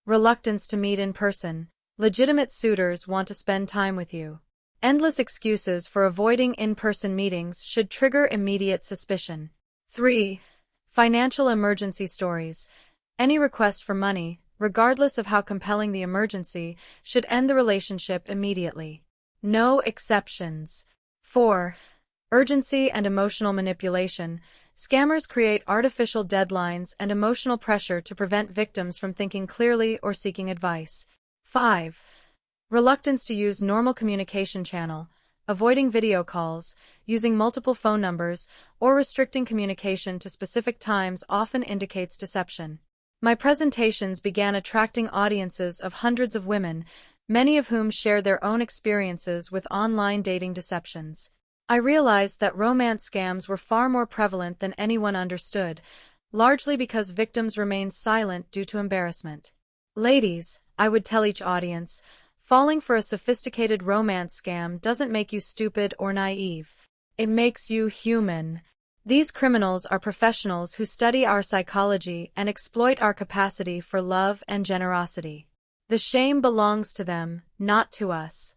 Reluctance to meet in person. Legitimate suitors want to spend time with you. Endless excuses for avoiding in-person meetings should trigger immediate suspicion. 3. Financial emergency stories. Any request for money, regardless of how compelling the emergency, should end the relationship immediately. No exceptions. 4. Urgency and emotional manipulation. Scammers create artificial deadlines and emotional pressure to prevent victims from thinking clearly or seeking advice. 5. Reluctance to use normal communication channel, avoiding video calls, using multiple phone numbers, or restricting communication to specific times often indicates deception. My presentations began attracting audiences of hundreds of women, many of whom shared their own experiences with online dating deceptions. I realized that romance scams were far more prevalent than anyone understood, largely because victims remained silent due to embarrassment. "Ladies," I would tell each audience, "falling for a sophisticated romance scam doesn't make you stupid or naive. It makes you human. These criminals are professionals who study our psychology and exploit our capacity for love and generosity. The shame belongs to them, not to us."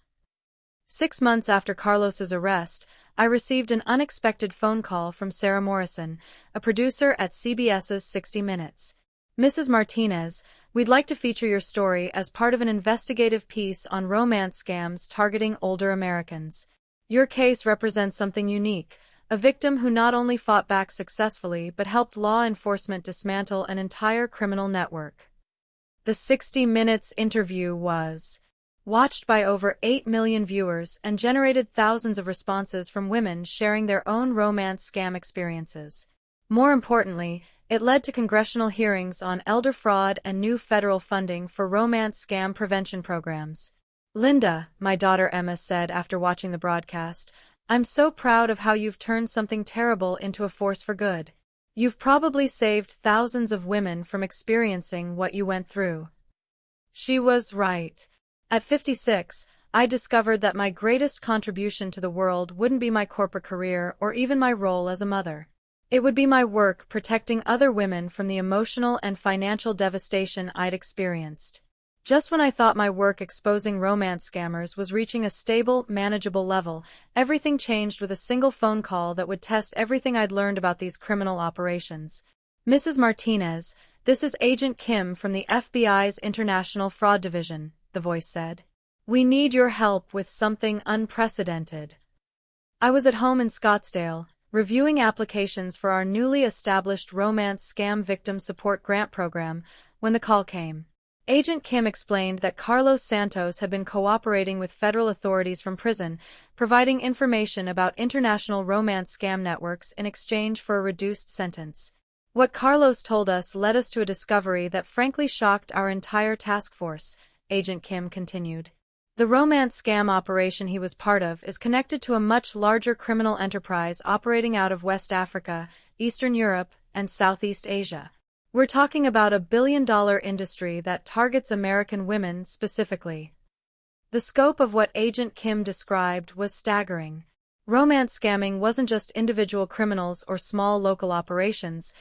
6 months after Carlos's arrest, I received an unexpected phone call from Sarah Morrison, a producer at CBS's 60 Minutes. "Mrs. Martinez, we'd like to feature your story as part of an investigative piece on romance scams targeting older Americans. Your case represents something unique, a victim who not only fought back successfully but helped law enforcement dismantle an entire criminal network." The 60 Minutes interview was watched by over 8 million viewers and generated thousands of responses from women sharing their own romance scam experiences. More importantly, it led to congressional hearings on elder fraud and new federal funding for romance scam prevention programs. "Linda," my daughter Emma said after watching the broadcast, "I'm so proud of how you've turned something terrible into a force for good. You've probably saved thousands of women from experiencing what you went through." She was right. At 56, I discovered that my greatest contribution to the world wouldn't be my corporate career or even my role as a mother. It would be my work protecting other women from the emotional and financial devastation I'd experienced. Just when I thought my work exposing romance scammers was reaching a stable, manageable level, everything changed with a single phone call that would test everything I'd learned about these criminal operations. Mrs. Martinez, this is Agent Kim from the FBI's International Fraud Division, the voice said. We need your help with something unprecedented. I was at home in Scottsdale, reviewing applications for our newly established romance scam victim support grant program, when the call came. Agent Kim explained that Carlos Santos had been cooperating with federal authorities from prison, providing information about international romance scam networks in exchange for a reduced sentence. What Carlos told us led us to a discovery that frankly shocked our entire task force, Agent Kim continued. The romance scam operation he was part of is connected to a much larger criminal enterprise operating out of West Africa, Eastern Europe, and Southeast Asia. We're talking about a billion-dollar industry that targets American women specifically. The scope of what Agent Kim described was staggering. Romance scamming wasn't just individual criminals or small local operations.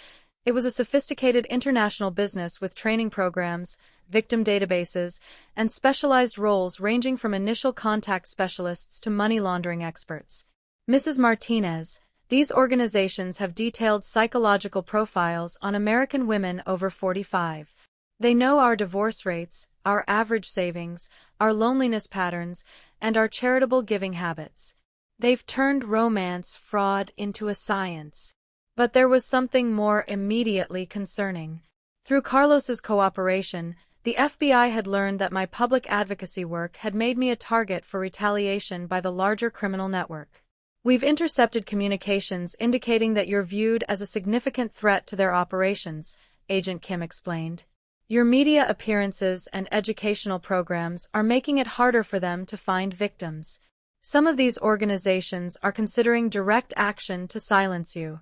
It was a sophisticated international business with training programs, victim databases, and specialized roles ranging from initial contact specialists to money laundering experts. Mrs. Martinez, these organizations have detailed psychological profiles on American women over 45. They know our divorce rates, our average savings, our loneliness patterns, and our charitable giving habits. They've turned romance fraud into a science. But there was something more immediately concerning. Through Carlos's cooperation, the FBI had learned that my public advocacy work had made me a target for retaliation by the larger criminal network. We've intercepted communications indicating that you're viewed as a significant threat to their operations, Agent Kim explained. Your media appearances and educational programs are making it harder for them to find victims. Some of these organizations are considering direct action to silence you.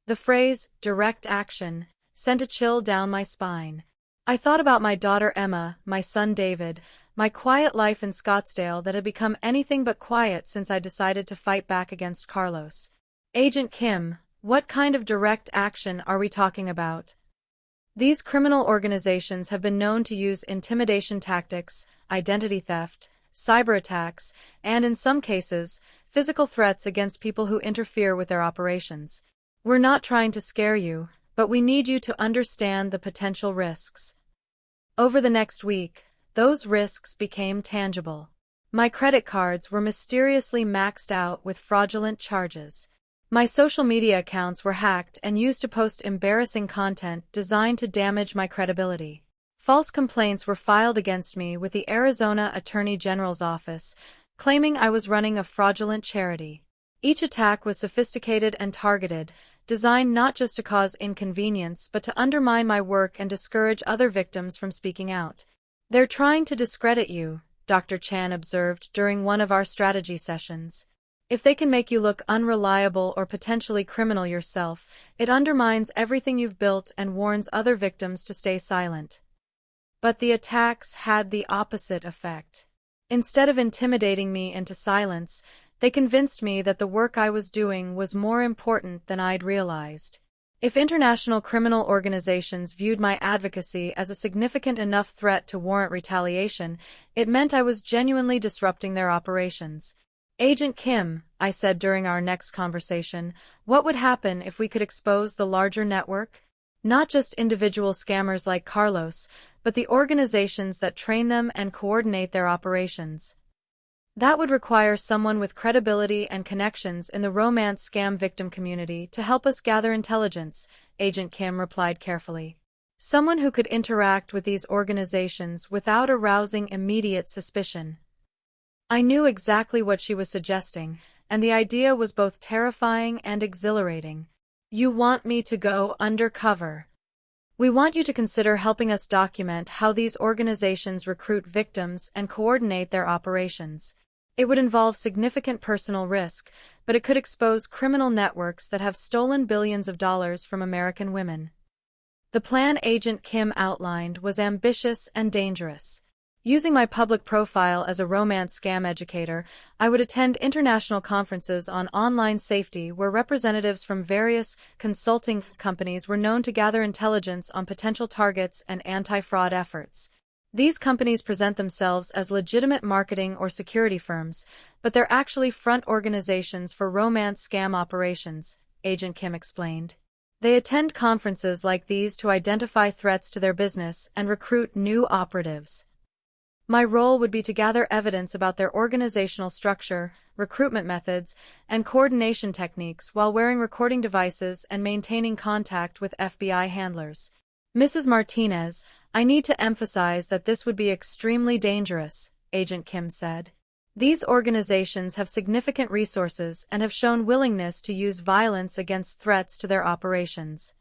The phrase, direct action, sent a chill down my spine. I thought about my daughter Emma, my son David, my quiet life in Scottsdale that had become anything but quiet since I decided to fight back against Carlos. Agent Kim, what kind of direct action are we talking about? These criminal organizations have been known to use intimidation tactics, identity theft, cyber attacks, and in some cases, physical threats against people who interfere with their operations. We're not trying to scare you, but we need you to understand the potential risks. Over the next week, those risks became tangible. My credit cards were mysteriously maxed out with fraudulent charges. My social media accounts were hacked and used to post embarrassing content designed to damage my credibility. False complaints were filed against me with the Arizona Attorney General's office, claiming I was running a fraudulent charity. Each attack was sophisticated and targeted, designed not just to cause inconvenience but to undermine my work and discourage other victims from speaking out. They're trying to discredit you, Dr. Chan observed during one of our strategy sessions. If they can make you look unreliable or potentially criminal yourself, it undermines everything you've built and warns other victims to stay silent. But the attacks had the opposite effect. Instead of intimidating me into silence, they convinced me that the work I was doing was more important than I'd realized. If international criminal organizations viewed my advocacy as a significant enough threat to warrant retaliation, it meant I was genuinely disrupting their operations. Agent Kim, I said during our next conversation, what would happen if we could expose the larger network? Not just individual scammers like Carlos, but the organizations that train them and coordinate their operations. That would require someone with credibility and connections in the romance scam victim community to help us gather intelligence, Agent Kim replied carefully. Someone who could interact with these organizations without arousing immediate suspicion. I knew exactly what she was suggesting, and the idea was both terrifying and exhilarating. You want me to go undercover. We want you to consider helping us document how these organizations recruit victims and coordinate their operations. It would involve significant personal risk, but it could expose criminal networks that have stolen billions of dollars from American women. The plan Agent Kim outlined was ambitious and dangerous. Using my public profile as a romance scam educator, I would attend international conferences on online safety where representatives from various consulting companies were known to gather intelligence on potential targets and anti-fraud efforts. These companies present themselves as legitimate marketing or security firms, but they're actually front organizations for romance scam operations, Agent Kim explained. They attend conferences like these to identify threats to their business and recruit new operatives. My role would be to gather evidence about their organizational structure, recruitment methods, and coordination techniques while wearing recording devices and maintaining contact with FBI handlers. Mrs. Martinez, I need to emphasize that this would be extremely dangerous, Agent Kim said. These organizations have significant resources and have shown willingness to use violence against threats to their operations.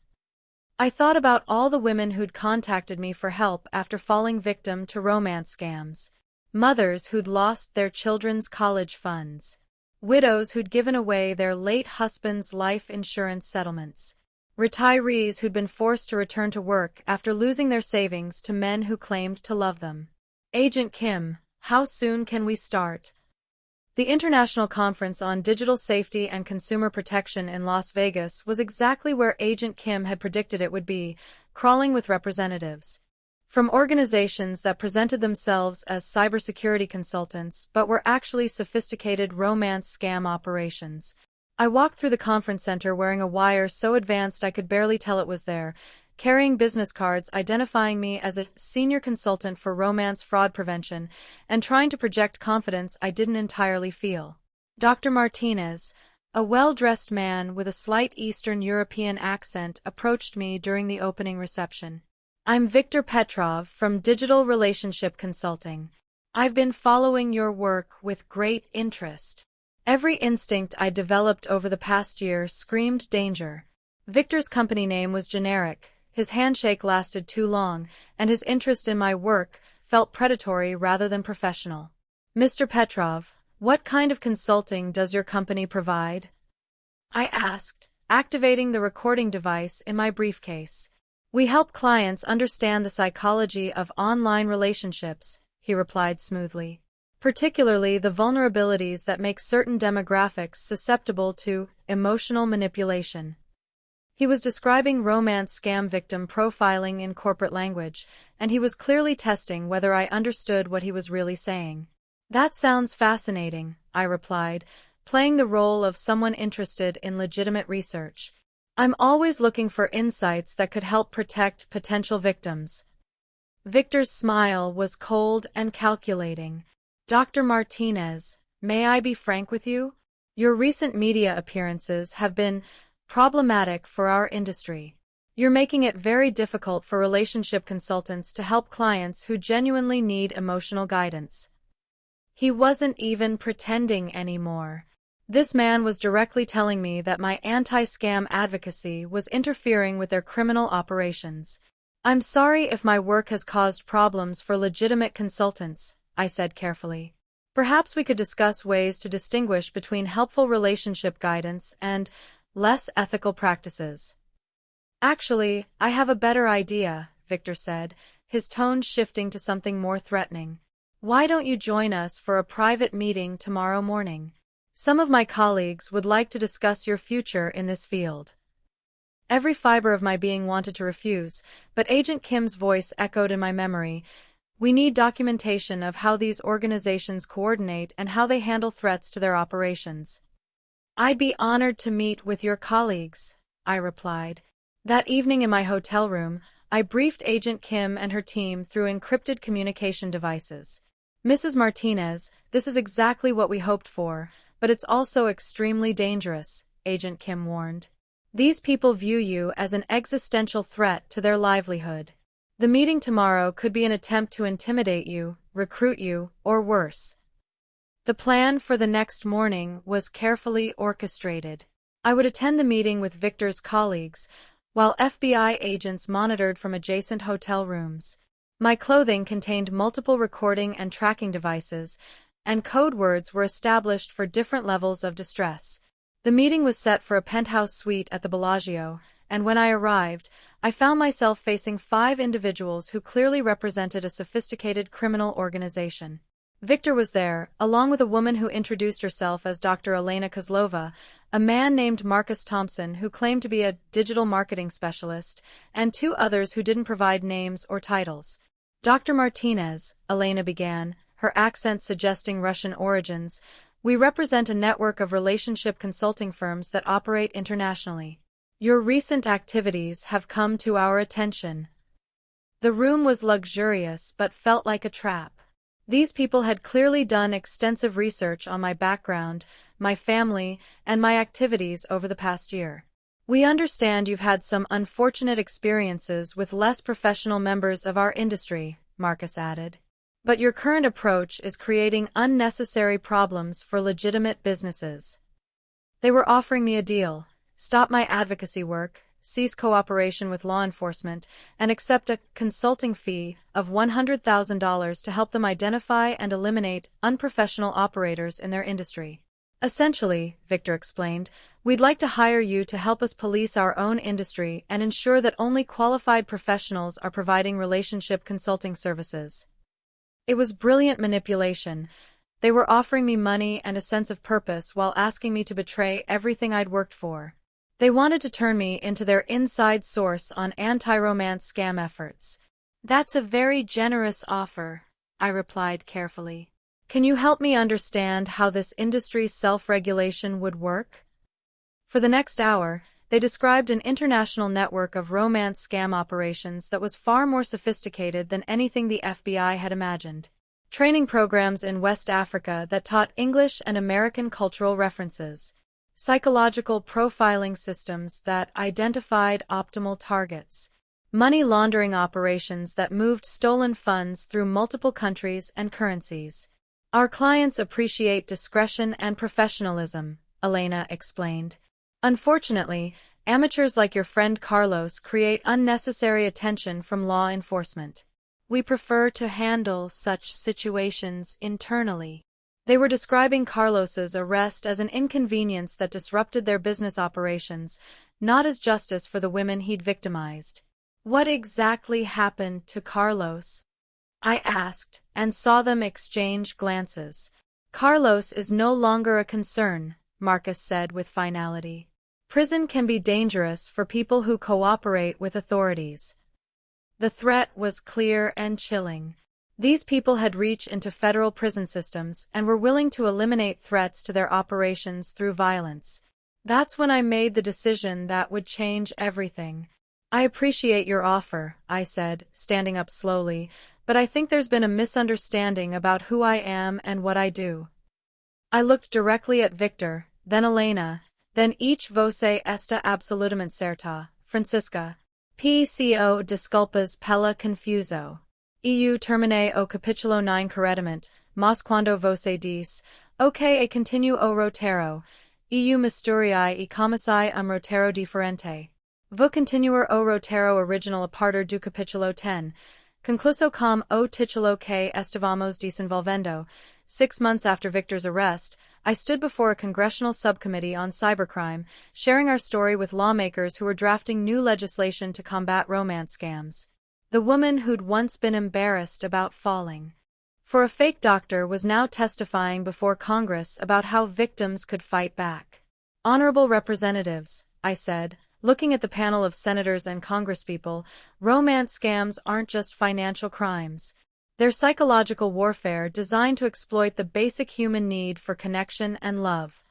I thought about all the women who'd contacted me for help after falling victim to romance scams. Mothers who'd lost their children's college funds. Widows who'd given away their late husband's life insurance settlements. Retirees who'd been forced to return to work after losing their savings to men who claimed to love them. Agent Kim, how soon can we start? The International Conference on Digital Safety and Consumer Protection in Las Vegas was exactly where Agent Kim had predicted it would be, crawling with representatives from organizations that presented themselves as cybersecurity consultants but were actually sophisticated romance scam operations. I walked through the conference center wearing a wire so advanced I could barely tell it was there, carrying business cards identifying me as a senior consultant for romance fraud prevention, and trying to project confidence I didn't entirely feel. Dr. Martinez, a well-dressed man with a slight Eastern European accent, approached me during the opening reception. I'm Viktor Petrov from Digital Relationship Consulting. I've been following your work with great interest. Every instinct I developed over the past year screamed danger. Viktor's company name was generic. His handshake lasted too long, and his interest in my work felt predatory rather than professional. Mr. Petrov, what kind of consulting does your company provide? I asked, activating the recording device in my briefcase. We help clients understand the psychology of online relationships, he replied smoothly. Particularly the vulnerabilities that make certain demographics susceptible to emotional manipulation. He was describing romance scam victim profiling in corporate language, and he was clearly testing whether I understood what he was really saying. That sounds fascinating, I replied, playing the role of someone interested in legitimate research. I'm always looking for insights that could help protect potential victims. Victor's smile was cold and calculating. Dr. Martinez, may I be frank with you? Your recent media appearances have been problematic for our industry. You're making it very difficult for relationship consultants to help clients who genuinely need emotional guidance. He wasn't even pretending anymore. This man was directly telling me that my anti-scam advocacy was interfering with their criminal operations. I'm sorry if my work has caused problems for legitimate consultants, I said carefully. Perhaps we could discuss ways to distinguish between helpful relationship guidance and less ethical practices. Actually, I have a better idea, Victor said, his tone shifting to something more threatening. Why don't you join us for a private meeting tomorrow morning? Some of my colleagues would like to discuss your future in this field. Every fiber of my being wanted to refuse, but Agent Kim's voice echoed in my memory. We need documentation of how these organizations coordinate and how they handle threats to their operations. I'd be honored to meet with your colleagues, I replied. That evening in my hotel room, I briefed Agent Kim and her team through encrypted communication devices. Mrs. Martinez, this is exactly what we hoped for, but it's also extremely dangerous, Agent Kim warned. These people view you as an existential threat to their livelihood. The meeting tomorrow could be an attempt to intimidate you, recruit you, or worse. The plan for the next morning was carefully orchestrated. I would attend the meeting with Victor's colleagues, while FBI agents monitored from adjacent hotel rooms. My clothing contained multiple recording and tracking devices, and code words were established for different levels of distress. The meeting was set for a penthouse suite at the Bellagio, and when I arrived, I found myself facing 5 individuals who clearly represented a sophisticated criminal organization. Victor was there, along with a woman who introduced herself as Dr. Elena Kozlova, a man named Marcus Thompson who claimed to be a digital marketing specialist, and 2 others who didn't provide names or titles. Dr. Martinez, Elena began, her accent suggesting Russian origins, we represent a network of relationship consulting firms that operate internationally. Your recent activities have come to our attention. The room was luxurious but felt like a trap. These people had clearly done extensive research on my background, my family, and my activities over the past year. We understand you've had some unfortunate experiences with less professional members of our industry, Marcus added. But your current approach is creating unnecessary problems for legitimate businesses. They were offering me a deal: stop my advocacy work, cease cooperation with law enforcement, and accept a consulting fee of $100,000 to help them identify and eliminate unprofessional operators in their industry. Essentially, Victor explained, we'd like to hire you to help us police our own industry and ensure that only qualified professionals are providing relationship consulting services. It was brilliant manipulation. They were offering me money and a sense of purpose while asking me to betray everything I'd worked for. They wanted to turn me into their inside source on anti-romance scam efforts. That's a very generous offer, I replied carefully. Can you help me understand how this industry's self-regulation would work? For the next hour, they described an international network of romance scam operations that was far more sophisticated than anything the FBI had imagined. Training programs in West Africa that taught English and American cultural references. Psychological profiling systems that identified optimal targets. Money laundering operations that moved stolen funds through multiple countries and currencies. Our clients appreciate discretion and professionalism, Elena explained. Unfortunately, amateurs like your friend Carlos create unnecessary attention from law enforcement. We prefer to handle such situations internally. They were describing Carlos's arrest as an inconvenience that disrupted their business operations, not as justice for the women he'd victimized. What exactly happened to Carlos? I asked, and saw them exchange glances. Carlos is no longer a concern, Marcus said with finality. Prison can be dangerous for people who cooperate with authorities. The threat was clear and chilling. These people had reached into federal prison systems and were willing to eliminate threats to their operations through violence. That's when I made the decision that would change everything. I appreciate your offer, I said, standing up slowly, but I think there's been a misunderstanding about who I am and what I do. I looked directly at Victor, then Elena, then each voce esta absolutamente certa, Francisca. P.C.O. disculpas pela confuso. Eu terminei o capítulo 9 corretamente, mas quando você diz, ok e continuo o roteiro, eu misturiei e comecei roteiro diferente. Vou continuar o roteiro original a partir do capítulo 10, concluso com o título que estávamos desenvolvendo. 6 months after Victor's arrest, I stood before a congressional subcommittee on cybercrime, sharing our story with lawmakers who were drafting new legislation to combat romance scams. The woman who'd once been embarrassed about falling for a fake doctor was now testifying before Congress about how victims could fight back. Honorable representatives, I said, looking at the panel of senators and congresspeople, romance scams aren't just financial crimes. They're psychological warfare designed to exploit the basic human need for connection and love.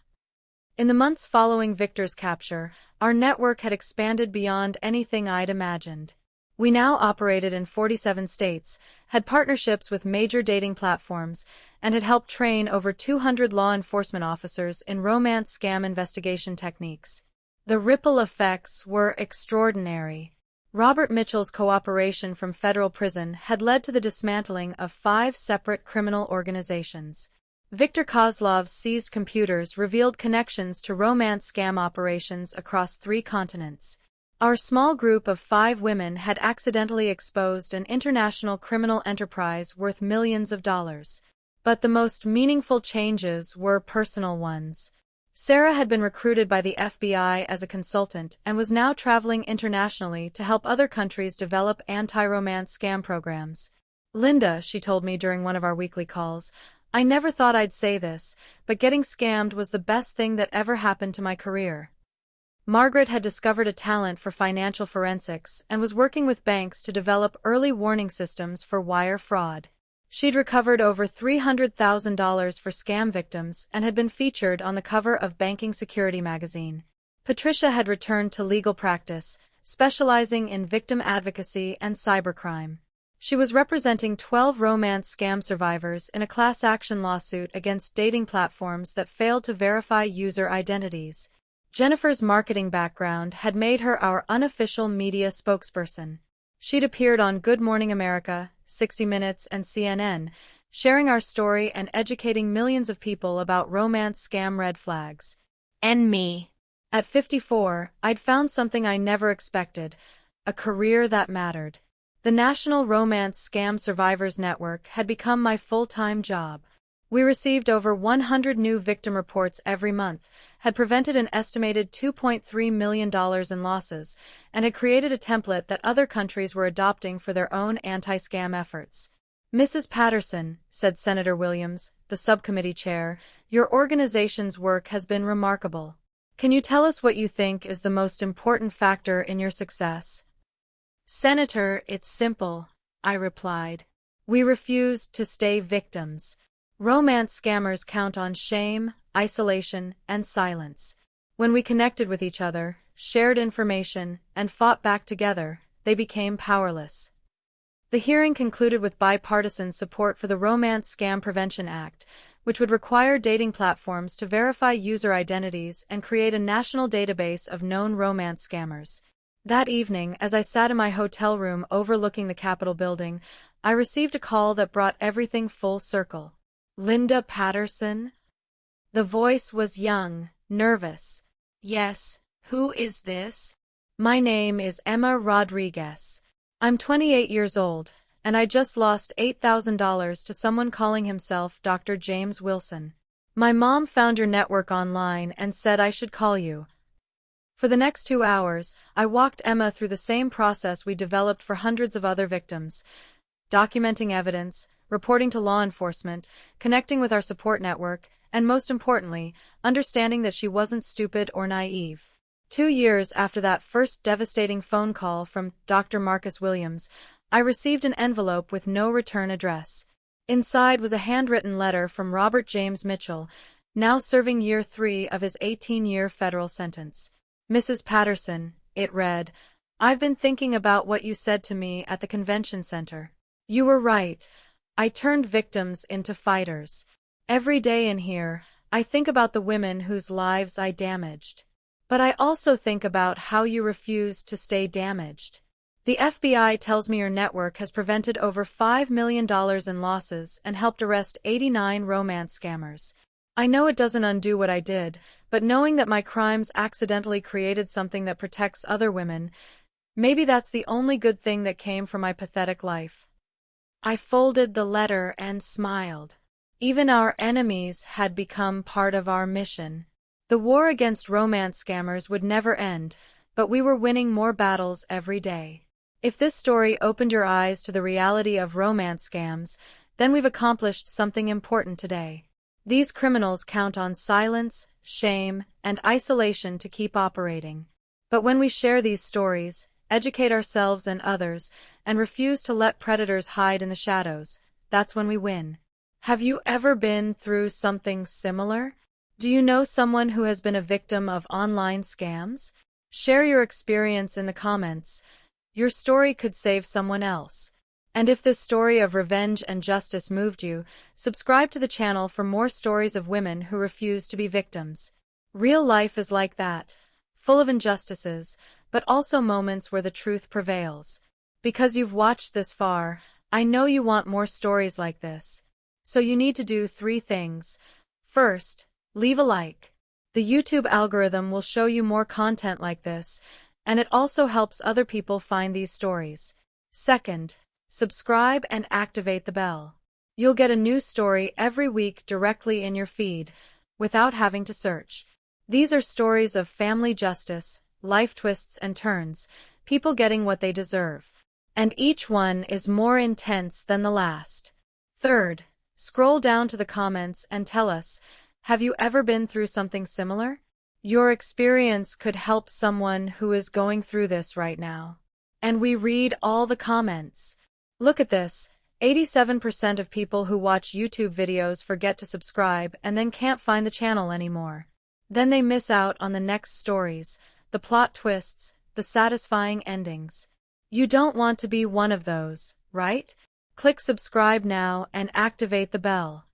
In the months following Victor's capture, our network had expanded beyond anything I'd imagined. We now operated in 47 states, had partnerships with major dating platforms, and had helped train over 200 law enforcement officers in romance scam investigation techniques. The ripple effects were extraordinary. Robert Mitchell's cooperation from federal prison had led to the dismantling of 5 separate criminal organizations. Viktor Kozlov's seized computers revealed connections to romance scam operations across 3 continents. Our small group of 5 women had accidentally exposed an international criminal enterprise worth millions of dollars. But the most meaningful changes were personal ones. Sarah had been recruited by the FBI as a consultant and was now traveling internationally to help other countries develop anti-romance scam programs. Linda, she told me during one of our weekly calls, I never thought I'd say this, but getting scammed was the best thing that ever happened to my career. Margaret had discovered a talent for financial forensics and was working with banks to develop early warning systems for wire fraud. She'd recovered over $300,000 for scam victims and had been featured on the cover of Banking Security magazine. Patricia had returned to legal practice, specializing in victim advocacy and cybercrime. She was representing 12 romance scam survivors in a class action lawsuit against dating platforms that failed to verify user identities. Jennifer's marketing background had made her our unofficial media spokesperson. She'd appeared on Good Morning America, 60 Minutes, and CNN, sharing our story and educating millions of people about romance scam red flags. And me. At 54, I'd found something I never expected, a career that mattered. The National Romance Scam Survivors Network had become my full-time job. We received over 100 new victim reports every month, had prevented an estimated $2.3 million in losses, and had created a template that other countries were adopting for their own anti-scam efforts. Mrs. Patterson, said Senator Williams, the subcommittee chair, your organization's work has been remarkable. Can you tell us what you think is the most important factor in your success? Senator, it's simple, I replied. We refused to stay victims. Romance scammers count on shame, isolation, and silence. When we connected with each other, shared information, and fought back together, they became powerless. The hearing concluded with bipartisan support for the Romance Scam Prevention Act, which would require dating platforms to verify user identities and create a national database of known romance scammers. That evening, as I sat in my hotel room overlooking the Capitol building, I received a call that brought everything full circle. Linda Patterson? The voice was young, nervous. Yes, who is this? My name is Emma Rodriguez. I'm 28 years old, and I just lost $8,000 to someone calling himself Dr. James Wilson. My mom found your network online and said I should call you. For the next 2 hours, I walked Emma through the same process we developed for hundreds of other victims, documenting evidence, reporting to law enforcement, connecting with our support network, and most importantly, understanding that she wasn't stupid or naive. 2 years after that first devastating phone call from Dr. Marcus Williams, I received an envelope with no return address. Inside was a handwritten letter from Robert James Mitchell, now serving year 3 of his 18-year federal sentence. Mrs. Patterson, it read, I've been thinking about what you said to me at the convention center. You were right. I turned victims into fighters. Every day in here, I think about the women whose lives I damaged. But I also think about how you refused to stay damaged. The FBI tells me your network has prevented over $5 million in losses and helped arrest 89 romance scammers. I know it doesn't undo what I did, but knowing that my crimes accidentally created something that protects other women, maybe that's the only good thing that came from my pathetic life. I folded the letter and smiled. Even our enemies had become part of our mission. The war against romance scammers would never end, but we were winning more battles every day. If this story opened your eyes to the reality of romance scams, then we've accomplished something important today. These criminals count on silence, shame, and isolation to keep operating. But when we share these stories, educate ourselves and others, and refuse to let predators hide in the shadows, that's when we win. Have you ever been through something similar? Do you know someone who has been a victim of online scams? Share your experience in the comments. Your story could save someone else. And if this story of revenge and justice moved you, subscribe to the channel for more stories of women who refuse to be victims. Real life is like that, full of injustices, but also moments where the truth prevails. Because you've watched this far, I know you want more stories like this. So you need to do 3 things. First, leave a like. The YouTube algorithm will show you more content like this, and it also helps other people find these stories. Second, subscribe and activate the bell. You'll get a new story every week directly in your feed, without having to search. These are stories of family justice, life twists and turns, people getting what they deserve. And each one is more intense than the last. Third, scroll down to the comments and tell us, have you ever been through something similar? Your experience could help someone who is going through this right now. And we read all the comments. Look at this. 87% of people who watch YouTube videos forget to subscribe and then can't find the channel anymore. Then they miss out on the next stories, the plot twists, the satisfying endings. You don't want to be one of those, right? Click subscribe now and activate the bell.